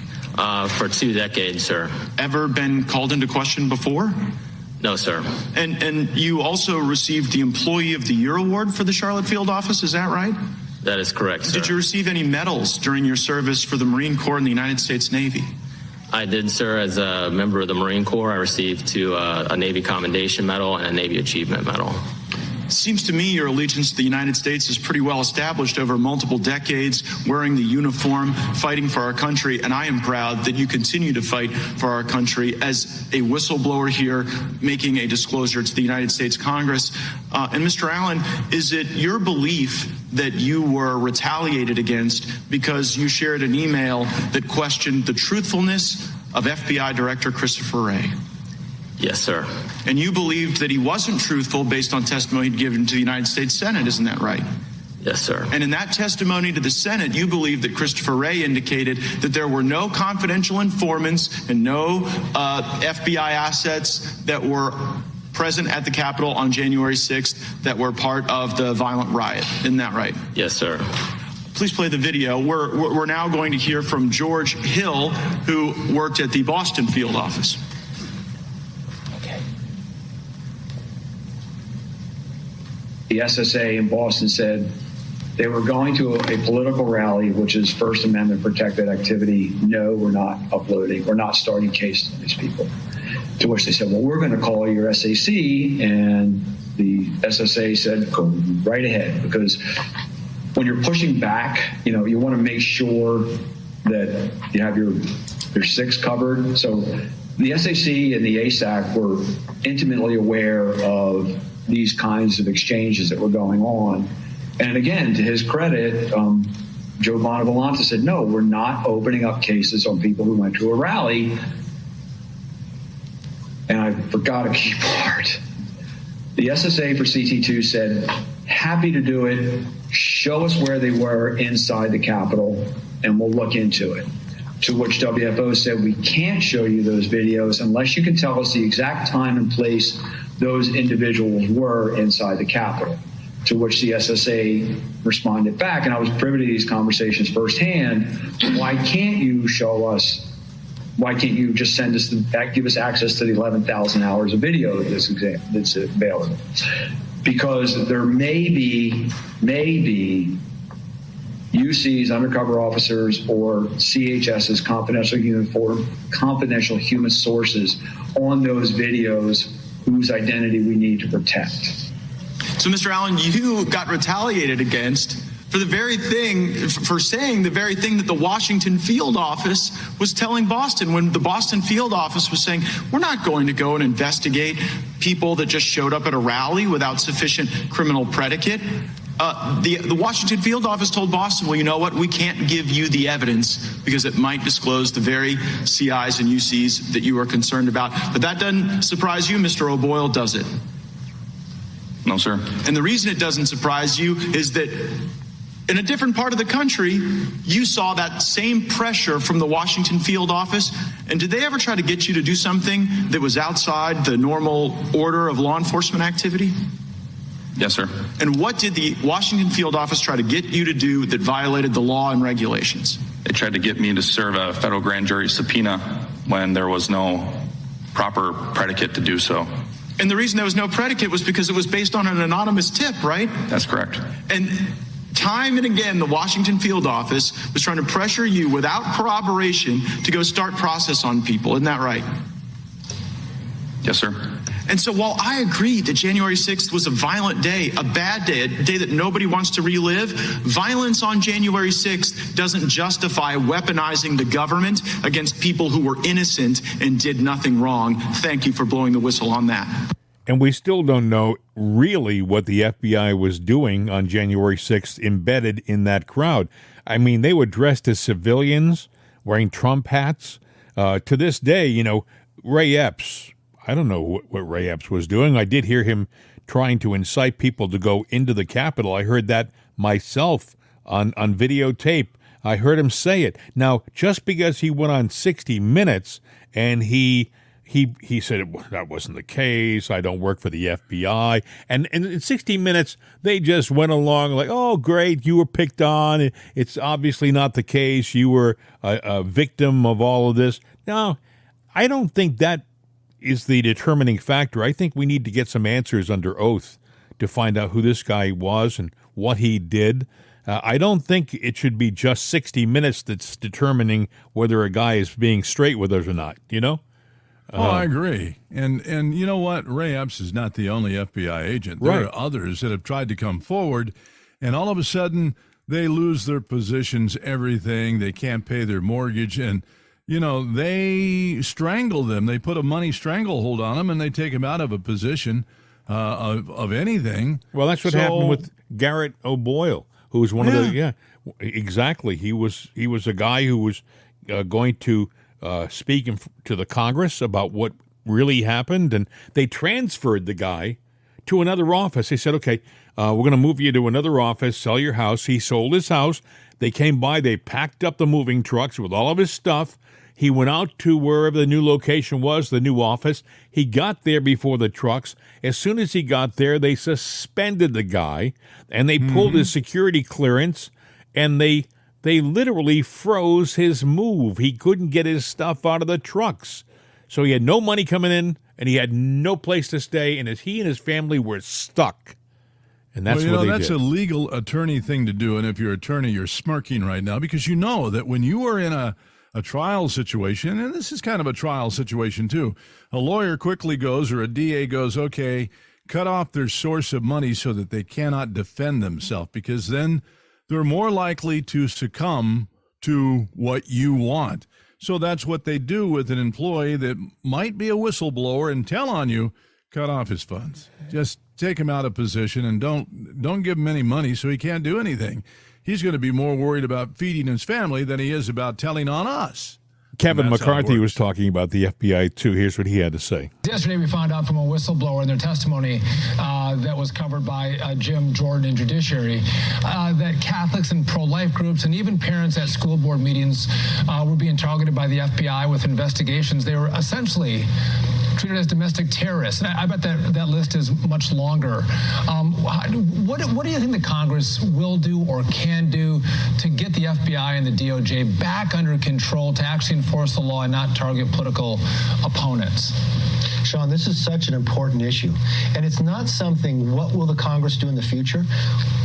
[SPEAKER 9] For 2 decades, sir.
[SPEAKER 8] Ever been called into question before?
[SPEAKER 9] No, sir.
[SPEAKER 8] And you also received the Employee of the Year award for the Charlotte field office, is that right?
[SPEAKER 9] That is correct, sir.
[SPEAKER 8] Did you receive any medals during your service for the Marine Corps and the United States Navy?
[SPEAKER 9] I did, sir. As a member of the Marine Corps, I received a Navy Commendation Medal and a Navy Achievement Medal.
[SPEAKER 8] Seems to me your allegiance to the United States is pretty well established over multiple decades, wearing the uniform, fighting for our country, and I am proud that you continue to fight for our country as a whistleblower here, making a disclosure to the United States Congress. And Mr. Allen, is it your belief that you were retaliated against because you shared an email that questioned the truthfulness of FBI Director Christopher Wray?
[SPEAKER 9] Yes, sir.
[SPEAKER 8] And you believed that he wasn't truthful based on testimony he'd given to the United States Senate, isn't that right?
[SPEAKER 9] Yes, sir.
[SPEAKER 8] And in that testimony to the Senate, you believe that Christopher Wray indicated that there were no confidential informants and no FBI assets that were present at the Capitol on January 6th that were part of the violent riot. Isn't that right?
[SPEAKER 9] Yes, sir.
[SPEAKER 8] Please play the video. We're now going to hear from George Hill, who worked at the Boston field office.
[SPEAKER 10] The SSA in Boston said they were going to a political rally, which is First Amendment protected activity. No, we're not uploading. We're not starting cases on these people. To which they said, well, we're going to call your SAC. And the SSA said, go right ahead. Because when you're pushing back, you want to make sure that you have your six covered. So the SAC and the ASAC were intimately aware of these kinds of exchanges that were going on. And again, to his credit, Joe Bonavolonta said, no, we're not opening up cases on people who went to a rally. And I forgot a key part. The SSA for CT2 said, happy to do it. Show us where they were inside the Capitol, and we'll look into it. To which WFO said, we can't show you those videos unless you can tell us the exact time and place those individuals were inside the Capitol. To which the SSA responded back, and I was privy to these conversations firsthand. Why can't you show us? Why can't you just send us give us access to the 11,000 hours of video that's available? because there may be UC's undercover officers or CHS's confidential human sources on those videos whose identity we need to protect.
[SPEAKER 8] So, Mr. Allen, you got retaliated against for saying the very thing that the Washington field office was telling Boston, when the Boston field office was saying, we're not going to go and investigate people that just showed up at a rally without sufficient criminal predicate. The Washington field office told Boston, well, you know what? We can't give you the evidence because it might disclose the very CIs and UCs that you are concerned about. But that doesn't surprise you, Mr. O'Boyle, does it?
[SPEAKER 11] No, sir.
[SPEAKER 8] And the reason it doesn't surprise you is that in a different part of the country, you saw that same pressure from the Washington field office. And did they ever try to get you to do something that was outside the normal order of law enforcement activity?
[SPEAKER 11] Yes, sir.
[SPEAKER 8] And what did the Washington field office try to get you to do that violated the law and regulations?
[SPEAKER 11] They tried to get me to serve a federal grand jury subpoena when there was no proper predicate to do so.
[SPEAKER 8] And the reason there was no predicate was because it was based on an anonymous tip, right?
[SPEAKER 11] That's correct.
[SPEAKER 8] And time and again, the Washington field office was trying to pressure you without corroboration to go start process on people. Isn't that right?
[SPEAKER 11] Yes, sir.
[SPEAKER 8] And so while I agree that January 6th was a violent day, a bad day, a day that nobody wants to relive, violence on January 6th doesn't justify weaponizing the government against people who were innocent and did nothing wrong. Thank you for blowing the whistle on that.
[SPEAKER 1] And we still don't know really what the FBI was doing on January 6th embedded in that crowd. I mean, they were dressed as civilians, wearing Trump hats. To this day, Ray Epps, I don't know what Ray Epps was doing. I did hear him trying to incite people to go into the Capitol. I heard that myself on videotape. I heard him say it. Now, just because he went on 60 Minutes and he said that wasn't the case, I don't work for the FBI. And in 60 Minutes, they just went along like, oh, great, you were picked on. It's obviously not the case. You were a victim of all of this. No, I don't think that is the determining factor. I think we need to get some answers under oath to find out who this guy was and what he did. I don't think it should be just 60 Minutes that's determining whether a guy is being straight with us or not,
[SPEAKER 2] I agree. And you know what? Ray Epps is not the only FBI agent. There are others that have tried to come forward, and all of a sudden they lose their positions, everything. They can't pay their mortgage, and they strangle them. They put a money stranglehold on them, and they take them out of a position of anything.
[SPEAKER 1] Well, that's what happened with Garrett O'Boyle, who was one of the exactly. He was a guy who was going to speak to the Congress about what really happened, and they transferred the guy to another office. They said, okay, we're going to move you to another office, sell your house. He sold his house. They came by, they packed up the moving trucks with all of his stuff. He went out to wherever the new location was, the new office. He got there before the trucks. As soon as he got there, they suspended the guy, and they pulled his security clearance, and they literally froze his move. He couldn't get his stuff out of the trucks. So he had no money coming in, and he had no place to stay, and he and his family were stuck. And that's what they
[SPEAKER 2] that's
[SPEAKER 1] did.
[SPEAKER 2] a legal attorney thing to do, and if you're an attorney, you're smirking right now because you know that when you are in a trial situation, and this is kind of a trial situation too, a lawyer quickly goes, or a DA goes, okay, cut off their source of money so that they cannot defend themselves, because then they're more likely to succumb to what you want. So that's what they do with an employee that might be a whistleblower and tell on you, cut off his funds. Just take him out of position and don't give him any money so he can't do anything. He's going to be more worried about feeding his family than he is about telling on us.
[SPEAKER 1] Kevin McCarthy was talking about the FBI, too. Here's what he had to say.
[SPEAKER 12] Yesterday, we found out from a whistleblower in their testimony that was covered by Jim Jordan in Judiciary that Catholics and pro-life groups and even parents at school board meetings were being targeted by the FBI with investigations. They were essentially treated as domestic terrorists. And I bet that list is much longer. What do you think the Congress will do or can do to get the FBI and the DOJ back under control to actually enforce the law and not target political opponents?
[SPEAKER 13] Sean, this is such an important issue. And it's not something, what will the Congress do in the future?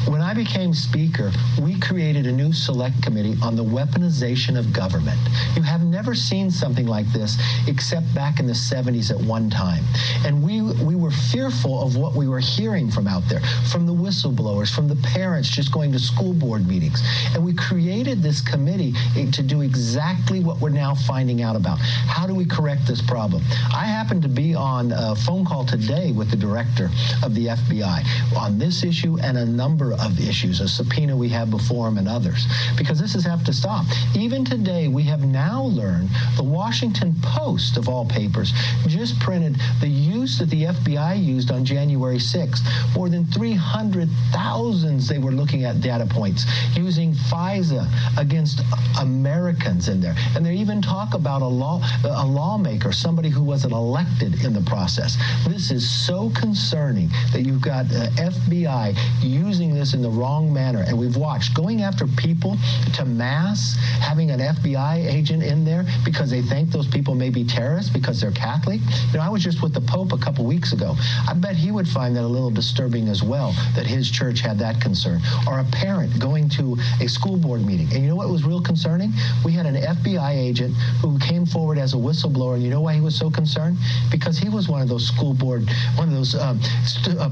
[SPEAKER 13] When I became Speaker, we created a new select committee on the weaponization of government. You have never seen something like this except back in the 70s at one time. And we were fearful of what we were hearing from out there, from the whistleblowers, from the parents just going to school board meetings. And we created this committee to do exactly what we're now finding out about. How do we correct this problem? I happened to be on a phone call today with the director of the FBI on this issue and a number of issues, a subpoena we have before him and others, because this has have to stop. Even today, we have now learned the Washington Post, of all papers, just printed the use that the FBI used on January 6th. More than 300,000 they were looking at data points using FISA against Americans in there. And they even talk about a lawmaker, somebody who wasn't elected in the process. This is so concerning that you've got FBI using this in the wrong manner. And we've watched going after people to mass, having an FBI agent in there because they think those people may be terrorists because they're Catholic. You know, I was just with the Pope a couple weeks ago. I bet he would find that a little disturbing as well, that his church had that concern. Or a parent going to a school board meeting. And you know what was real concerning? We had an FBI agent who came forward as a whistleblower, and you know why he was so concerned? Because he was one of those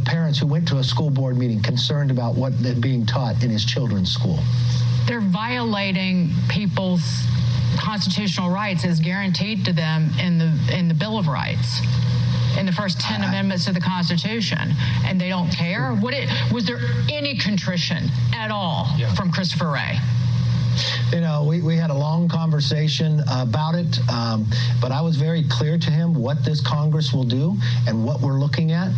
[SPEAKER 13] parents who went to a school board meeting concerned about what they're being taught in his children's school.
[SPEAKER 14] They're violating people's constitutional rights as guaranteed to them in the Bill of Rights, in the first 10 amendments to the Constitution, and they don't care? Was there any contrition at all from Christopher Wray?
[SPEAKER 13] You know, we had a long conversation about it, but I was very clear to him what this Congress will do and what we're looking at,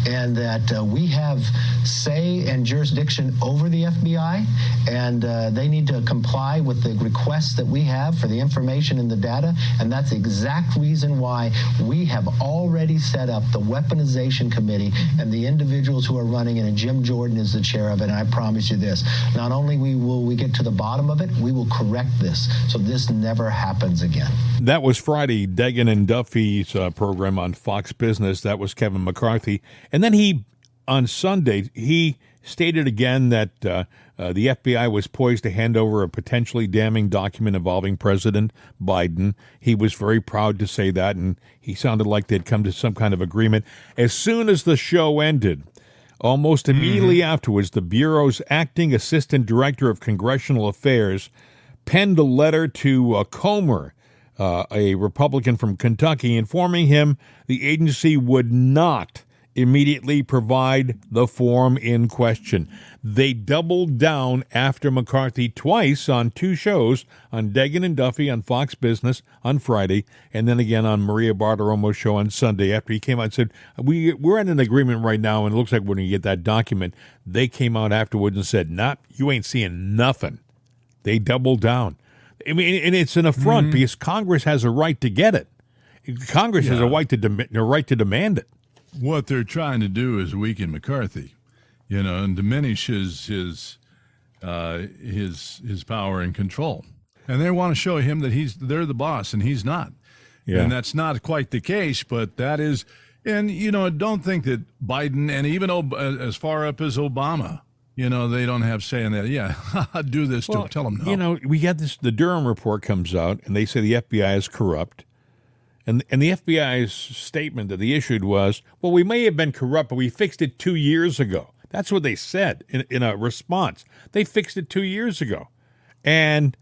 [SPEAKER 13] and that we have say and jurisdiction over the FBI, and they need to comply with the requests that we have for the information and the data, and that's the exact reason why we have already set up the Weaponization Committee and the individuals who are running it, and Jim Jordan is the chair of it, and I promise you this, not only will we get to the bottom of it, we will correct this so this never happens again.
[SPEAKER 1] That was Friday, Degan and Duffy's program on Fox Business. That was Kevin McCarthy. And then on Sunday, he stated again that the FBI was poised to hand over a potentially damning document involving President Biden. He was very proud to say that, and he sounded like they'd come to some kind of agreement. As soon as the show ended, almost immediately afterwards, the Bureau's acting assistant director of congressional affairs penned a letter to Comer, a Republican from Kentucky, informing him the agency would not immediately provide the form in question. They doubled down after McCarthy twice on two shows, on Degan and Duffy on Fox Business on Friday, and then again on Maria Bartiromo's show on Sunday after he came out and said, we're in an agreement right now, and it looks like we're going to get that document. They came out afterwards and said, you ain't seeing nothing. They doubled down. I mean, and it's an affront because Congress has a right to get it. Congress has a right to demand it.
[SPEAKER 2] What they're trying to do is weaken McCarthy, and diminish his power and control. And they want to show him that they're the boss and he's not. Yeah. And that's not quite the case, but that is. And don't think that Biden and even as far up as Obama, they don't have say in that. Yeah, do this to tell them no.
[SPEAKER 1] We got this. The Durham report comes out, and they say the FBI is corrupt. And the FBI's statement that they issued was, well, we may have been corrupt, but we fixed it 2 years ago. That's what they said in a response. They fixed it 2 years ago. And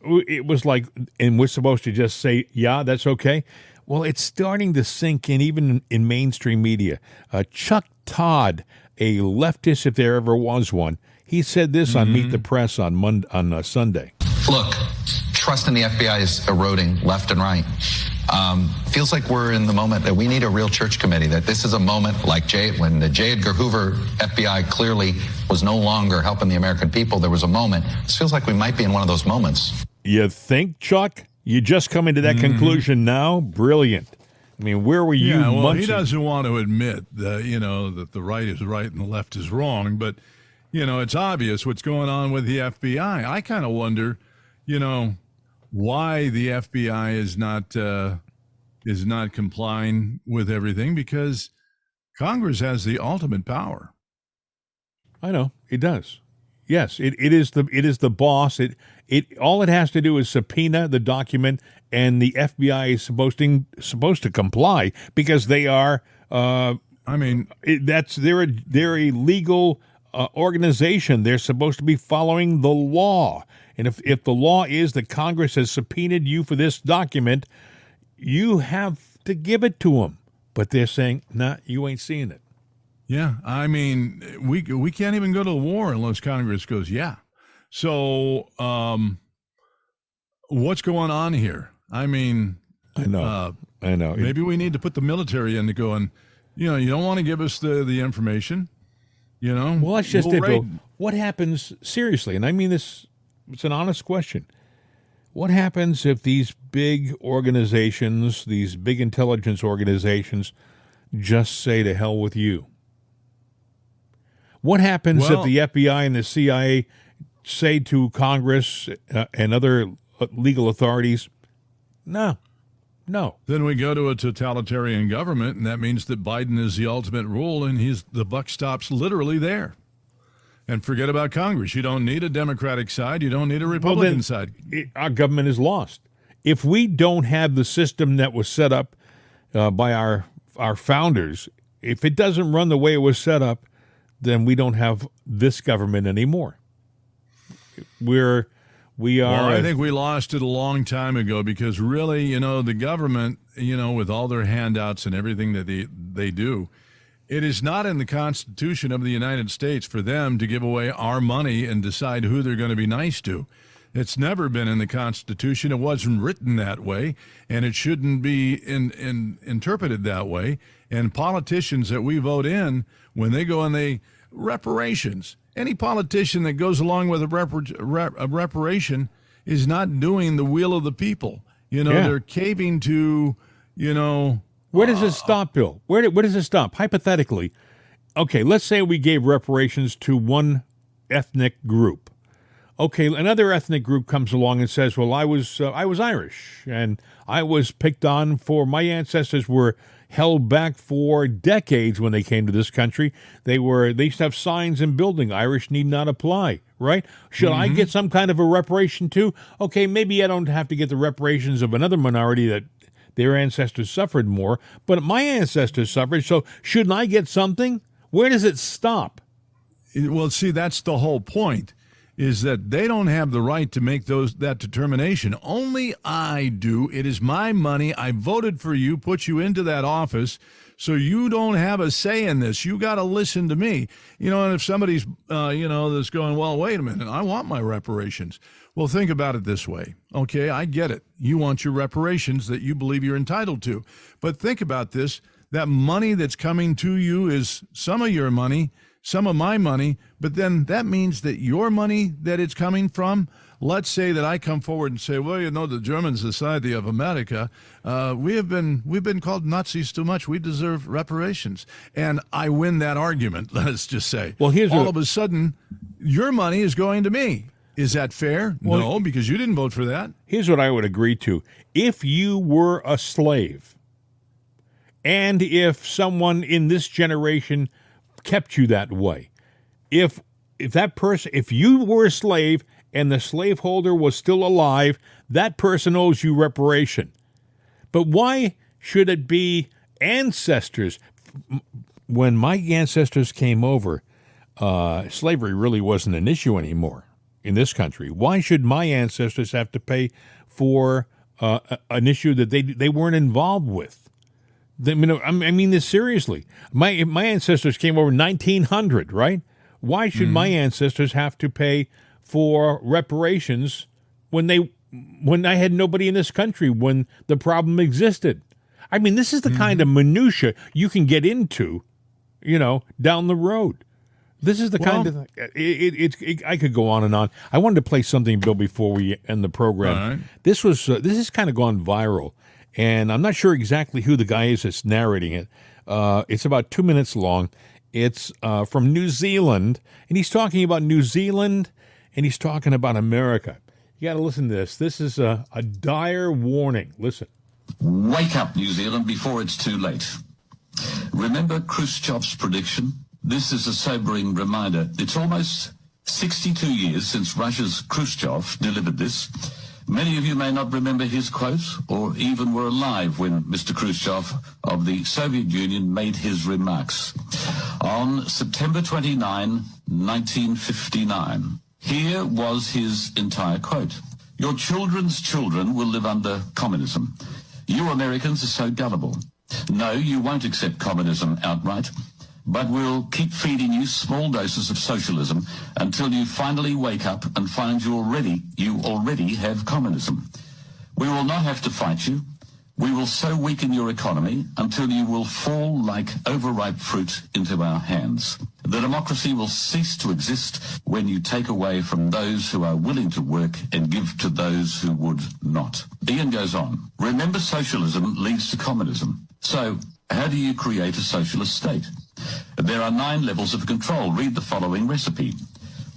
[SPEAKER 1] it was like, and we're supposed to just say, yeah, that's okay. Well, it's starting to sink in, even in mainstream media. Chuck Todd, a leftist, if there ever was one, he said this on Meet the Press on Sunday.
[SPEAKER 15] Look, trust in the FBI is eroding left and right. Feels like we're in the moment that we need a real church committee, that this is a moment like when the J. Edgar Hoover FBI clearly was no longer helping the American people. There was a moment. This feels like we might be in one of those moments.
[SPEAKER 1] You think, Chuck? You just coming to that conclusion now? Brilliant. I mean, where were you?
[SPEAKER 2] Yeah, well, he doesn't want to admit that, that the right is right and the left is wrong. But, it's obvious what's going on with the FBI. I kind of wonder, why the FBI is not is not complying with everything because Congress has the ultimate power.
[SPEAKER 1] I know it does. Yes, it is the boss. It all it has to do is subpoena the document, and the FBI is supposed to comply because they are. They're a legal organization. They're supposed to be following the law, and if the law is that Congress has subpoenaed you for this document, you have to give it to them. But they're saying, "Nah, you ain't seeing it."
[SPEAKER 2] Yeah, I mean, we can't even go to war unless Congress goes, yeah. So what's going on here? I mean,
[SPEAKER 1] I know.
[SPEAKER 2] Maybe we need to put the military in to go and, you don't want to give us the information,
[SPEAKER 1] Well, that's just it, Bill. What happens, seriously, and I mean this, it's an honest question. What happens if these big organizations, these big intelligence organizations, just say to hell with you? What happens if the FBI and the CIA say to Congress and other legal authorities, no?
[SPEAKER 2] Then we go to a totalitarian government, and that means that Biden is the ultimate rule, and the buck stops literally there. And forget about Congress. You don't need a Democratic side. You don't need a Republican side.
[SPEAKER 1] Our government is lost. If we don't have the system that was set up by our founders, if it doesn't run the way it was set up, then we don't have this government anymore. We are.
[SPEAKER 2] Well, I think we lost it a long time ago because really, the government, with all their handouts and everything that they do, it is not in the Constitution of the United States for them to give away our money and decide who they're going to be nice to. It's never been in the Constitution. It wasn't written that way, and it shouldn't be interpreted that way. And politicians that we vote in, when they go and reparations, any politician that goes along with a reparation is not doing the will of the people. They're caving to,
[SPEAKER 1] Where does it stop, Bill? Where does it stop? Hypothetically, okay, let's say we gave reparations to one ethnic group. Okay, another ethnic group comes along and says, well, I was Irish, and I was picked on for my ancestors were held back for decades when they came to this country. They used to have signs in building, Irish need not apply, right? Should I get some kind of a reparation too? Okay, maybe I don't have to get the reparations of another minority that their ancestors suffered more, but my ancestors suffered, so shouldn't I get something? Where does it stop?
[SPEAKER 2] Well, see, that's the whole point, is that they don't have the right to make that determination. Only I do. It is my money. I voted for you, put you into that office, so you don't have a say in this. You got to listen to me. And if somebody's, that's going, well, wait a minute, I want my reparations. Well, think about it this way. Okay, I get it. You want your reparations that you believe you're entitled to. But think about this. That money that's coming to you is some of your money, some of my money, but then that means that your money that it's coming from, let's say that I come forward and say, well, the German Society of America, we've been called Nazis too much. We deserve reparations. And I win that argument, let's just say.
[SPEAKER 1] Well,
[SPEAKER 2] all of a sudden, your money is going to me. Is that fair? Well, no, because you didn't vote for that.
[SPEAKER 1] Here's what I would agree to. If you were a slave, and if someone in this generation kept you that way, if you were a slave and the slaveholder was still alive, that person owes you reparation. But why should it be ancestors? When my ancestors came over, slavery really wasn't an issue anymore in this country. Why should my ancestors have to pay for an issue that they weren't involved with? I mean this seriously. My ancestors came over in 1900, right? Why should my ancestors have to pay for reparations when I had nobody in this country when the problem existed? I mean, this is the kind of minutia you can get into, down the road. This is the kind of I could go on and on. I wanted to play something, Bill, before we end the program.
[SPEAKER 2] All right.
[SPEAKER 1] This has kind of gone viral, and I'm not sure exactly who the guy is that's narrating it. It's about 2 minutes long. It's from New Zealand, and he's talking about New Zealand, and he's talking about America. You got to listen to this. This is a dire warning. Listen.
[SPEAKER 16] Wake up, New Zealand, before it's too late. Remember Khrushchev's prediction? This is a sobering reminder. It's almost 62 years since Russia's Khrushchev delivered this. Many of you may not remember his quote or even were alive when Mr. Khrushchev of the Soviet Union made his remarks. On September 29, 1959, here was his entire quote. Your children's children will live under communism. You Americans are so gullible. No, you won't accept communism outright, but we'll keep feeding you small doses of socialism until you finally wake up and find you already have communism. We will not have to fight you. We will so weaken your economy until you will fall like overripe fruit into our hands. The democracy will cease to exist when you take away from those who are willing to work and give to those who would not. Ian goes on. Remember, socialism leads to communism. So, how do you create a socialist state? There are 9 levels of control. Read the following recipe.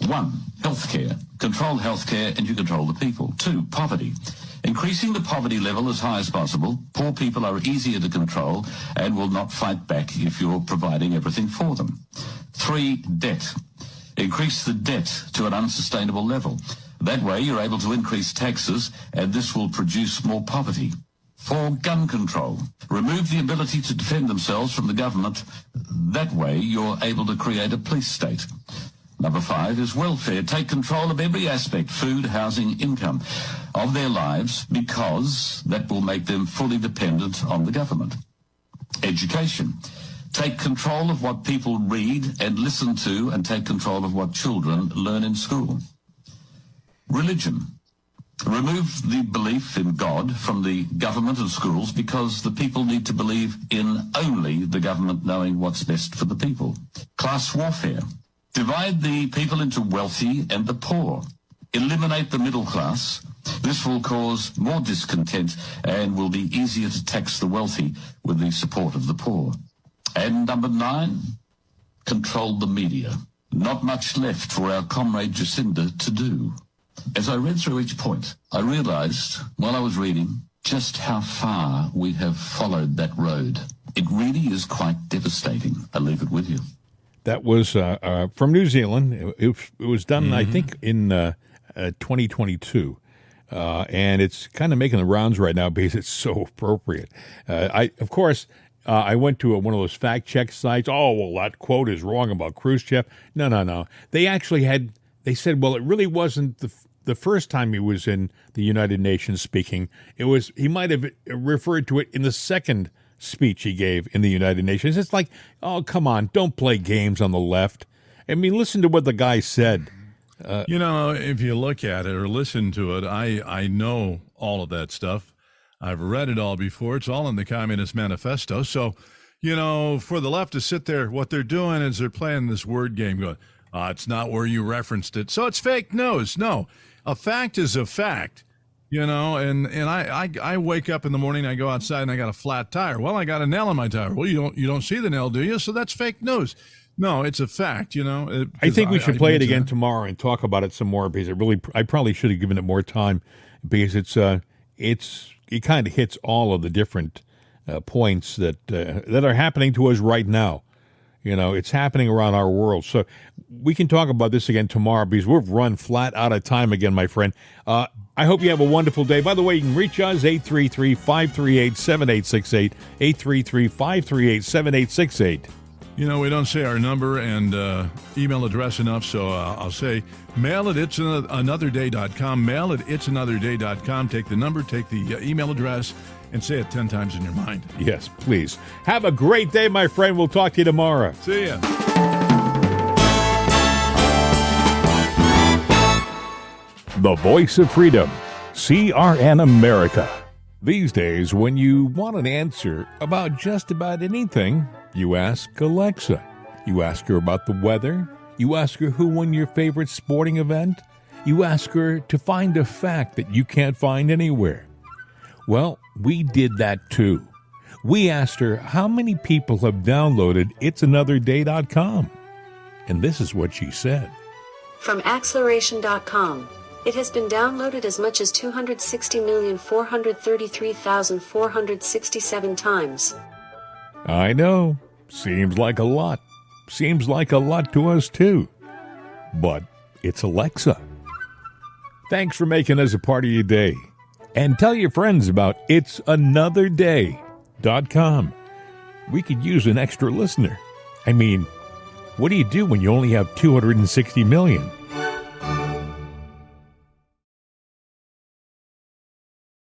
[SPEAKER 16] 1, healthcare. Control healthcare and you control the people. 2, poverty. Increasing the poverty level as high as possible. Poor people are easier to control and will not fight back if you're providing everything for them. 3, debt. Increase the debt to an unsustainable level. That way you're able to increase taxes and this will produce more poverty. 4, gun control. Remove the ability to defend themselves from the government. That way you're able to create a police state. Number 5 is welfare. Take control of every aspect, food, housing, income, of their lives, because that will make them fully dependent on the government. Education. Take control of what people read and listen to, and take control of what children learn in school. Religion. Remove the belief in God from the government and schools, because the people need to believe in only the government knowing what's best for the people. Class warfare. Divide the people into wealthy and the poor. Eliminate the middle class. This will cause more discontent and will be easier to tax the wealthy with the support of the poor. And number 9, control the media. Not much left for our comrade Jacinda to do. As I read through each point, I realized while I was reading just how far we have followed that road. It really is quite devastating. I leave it with you.
[SPEAKER 1] That was from New Zealand. It was done, I think, in 2022. And it's kind of making the rounds right now because it's so appropriate. I went to one of those fact-check sites. Oh, well, that quote is wrong about Khrushchev. No. They said, well, it really wasn't the first time he was in the United Nations speaking. He might have referred to it in the second speech he gave in the United Nations. It's like, oh, come on, don't play games on the left. I mean, listen to what the guy said.
[SPEAKER 2] If you look at it or listen to it, I know all of that stuff. I've read it all before. It's all in the Communist Manifesto. So, for the left to sit there, what they're doing is they're playing this word game going, it's not where you referenced it. So it's fake news. No, a fact is a fact. And I wake up in the morning, I go outside and I got a flat tire. Well, I got a nail in my tire. Well, you don't see the nail, do you? So that's fake news. No, it's a fact,
[SPEAKER 1] I think we should play it again tomorrow and talk about it some more, because I probably should have given it more time, because it kind of hits all of the different points that are happening to us right now. It's happening around our world. So we can talk about this again tomorrow, because we've run flat out of time again, my friend. I hope you have a wonderful day. By the way, you can reach us, 833-538-7868, 833-538-7868.
[SPEAKER 2] We don't say our number and email address enough, so I'll say mail at itsanotherday.com, mail at itsanotherday.com. Take the number, take the email address, and say it 10 times in your mind.
[SPEAKER 1] Yes, please. Have a great day, my friend. We'll talk to you tomorrow.
[SPEAKER 2] See ya.
[SPEAKER 1] The voice of freedom, CRN America. These days, when you want an answer about just about anything, you ask Alexa. You ask her about the weather. You ask her who won your favorite sporting event. You ask her to find a fact that you can't find anywhere. Well, we did that too. We asked her how many people have downloaded itsanotherday.com. And this is what she said.
[SPEAKER 17] From acceleration.com, It has been downloaded as much as 260,433,467 times.
[SPEAKER 1] I know. Seems like a lot. Seems like a lot to us, too. But it's Alexa. Thanks for making us a part of your day. And tell your friends about itsanotherday.com. We could use an extra listener. I mean, what do you do when you only have 260 million?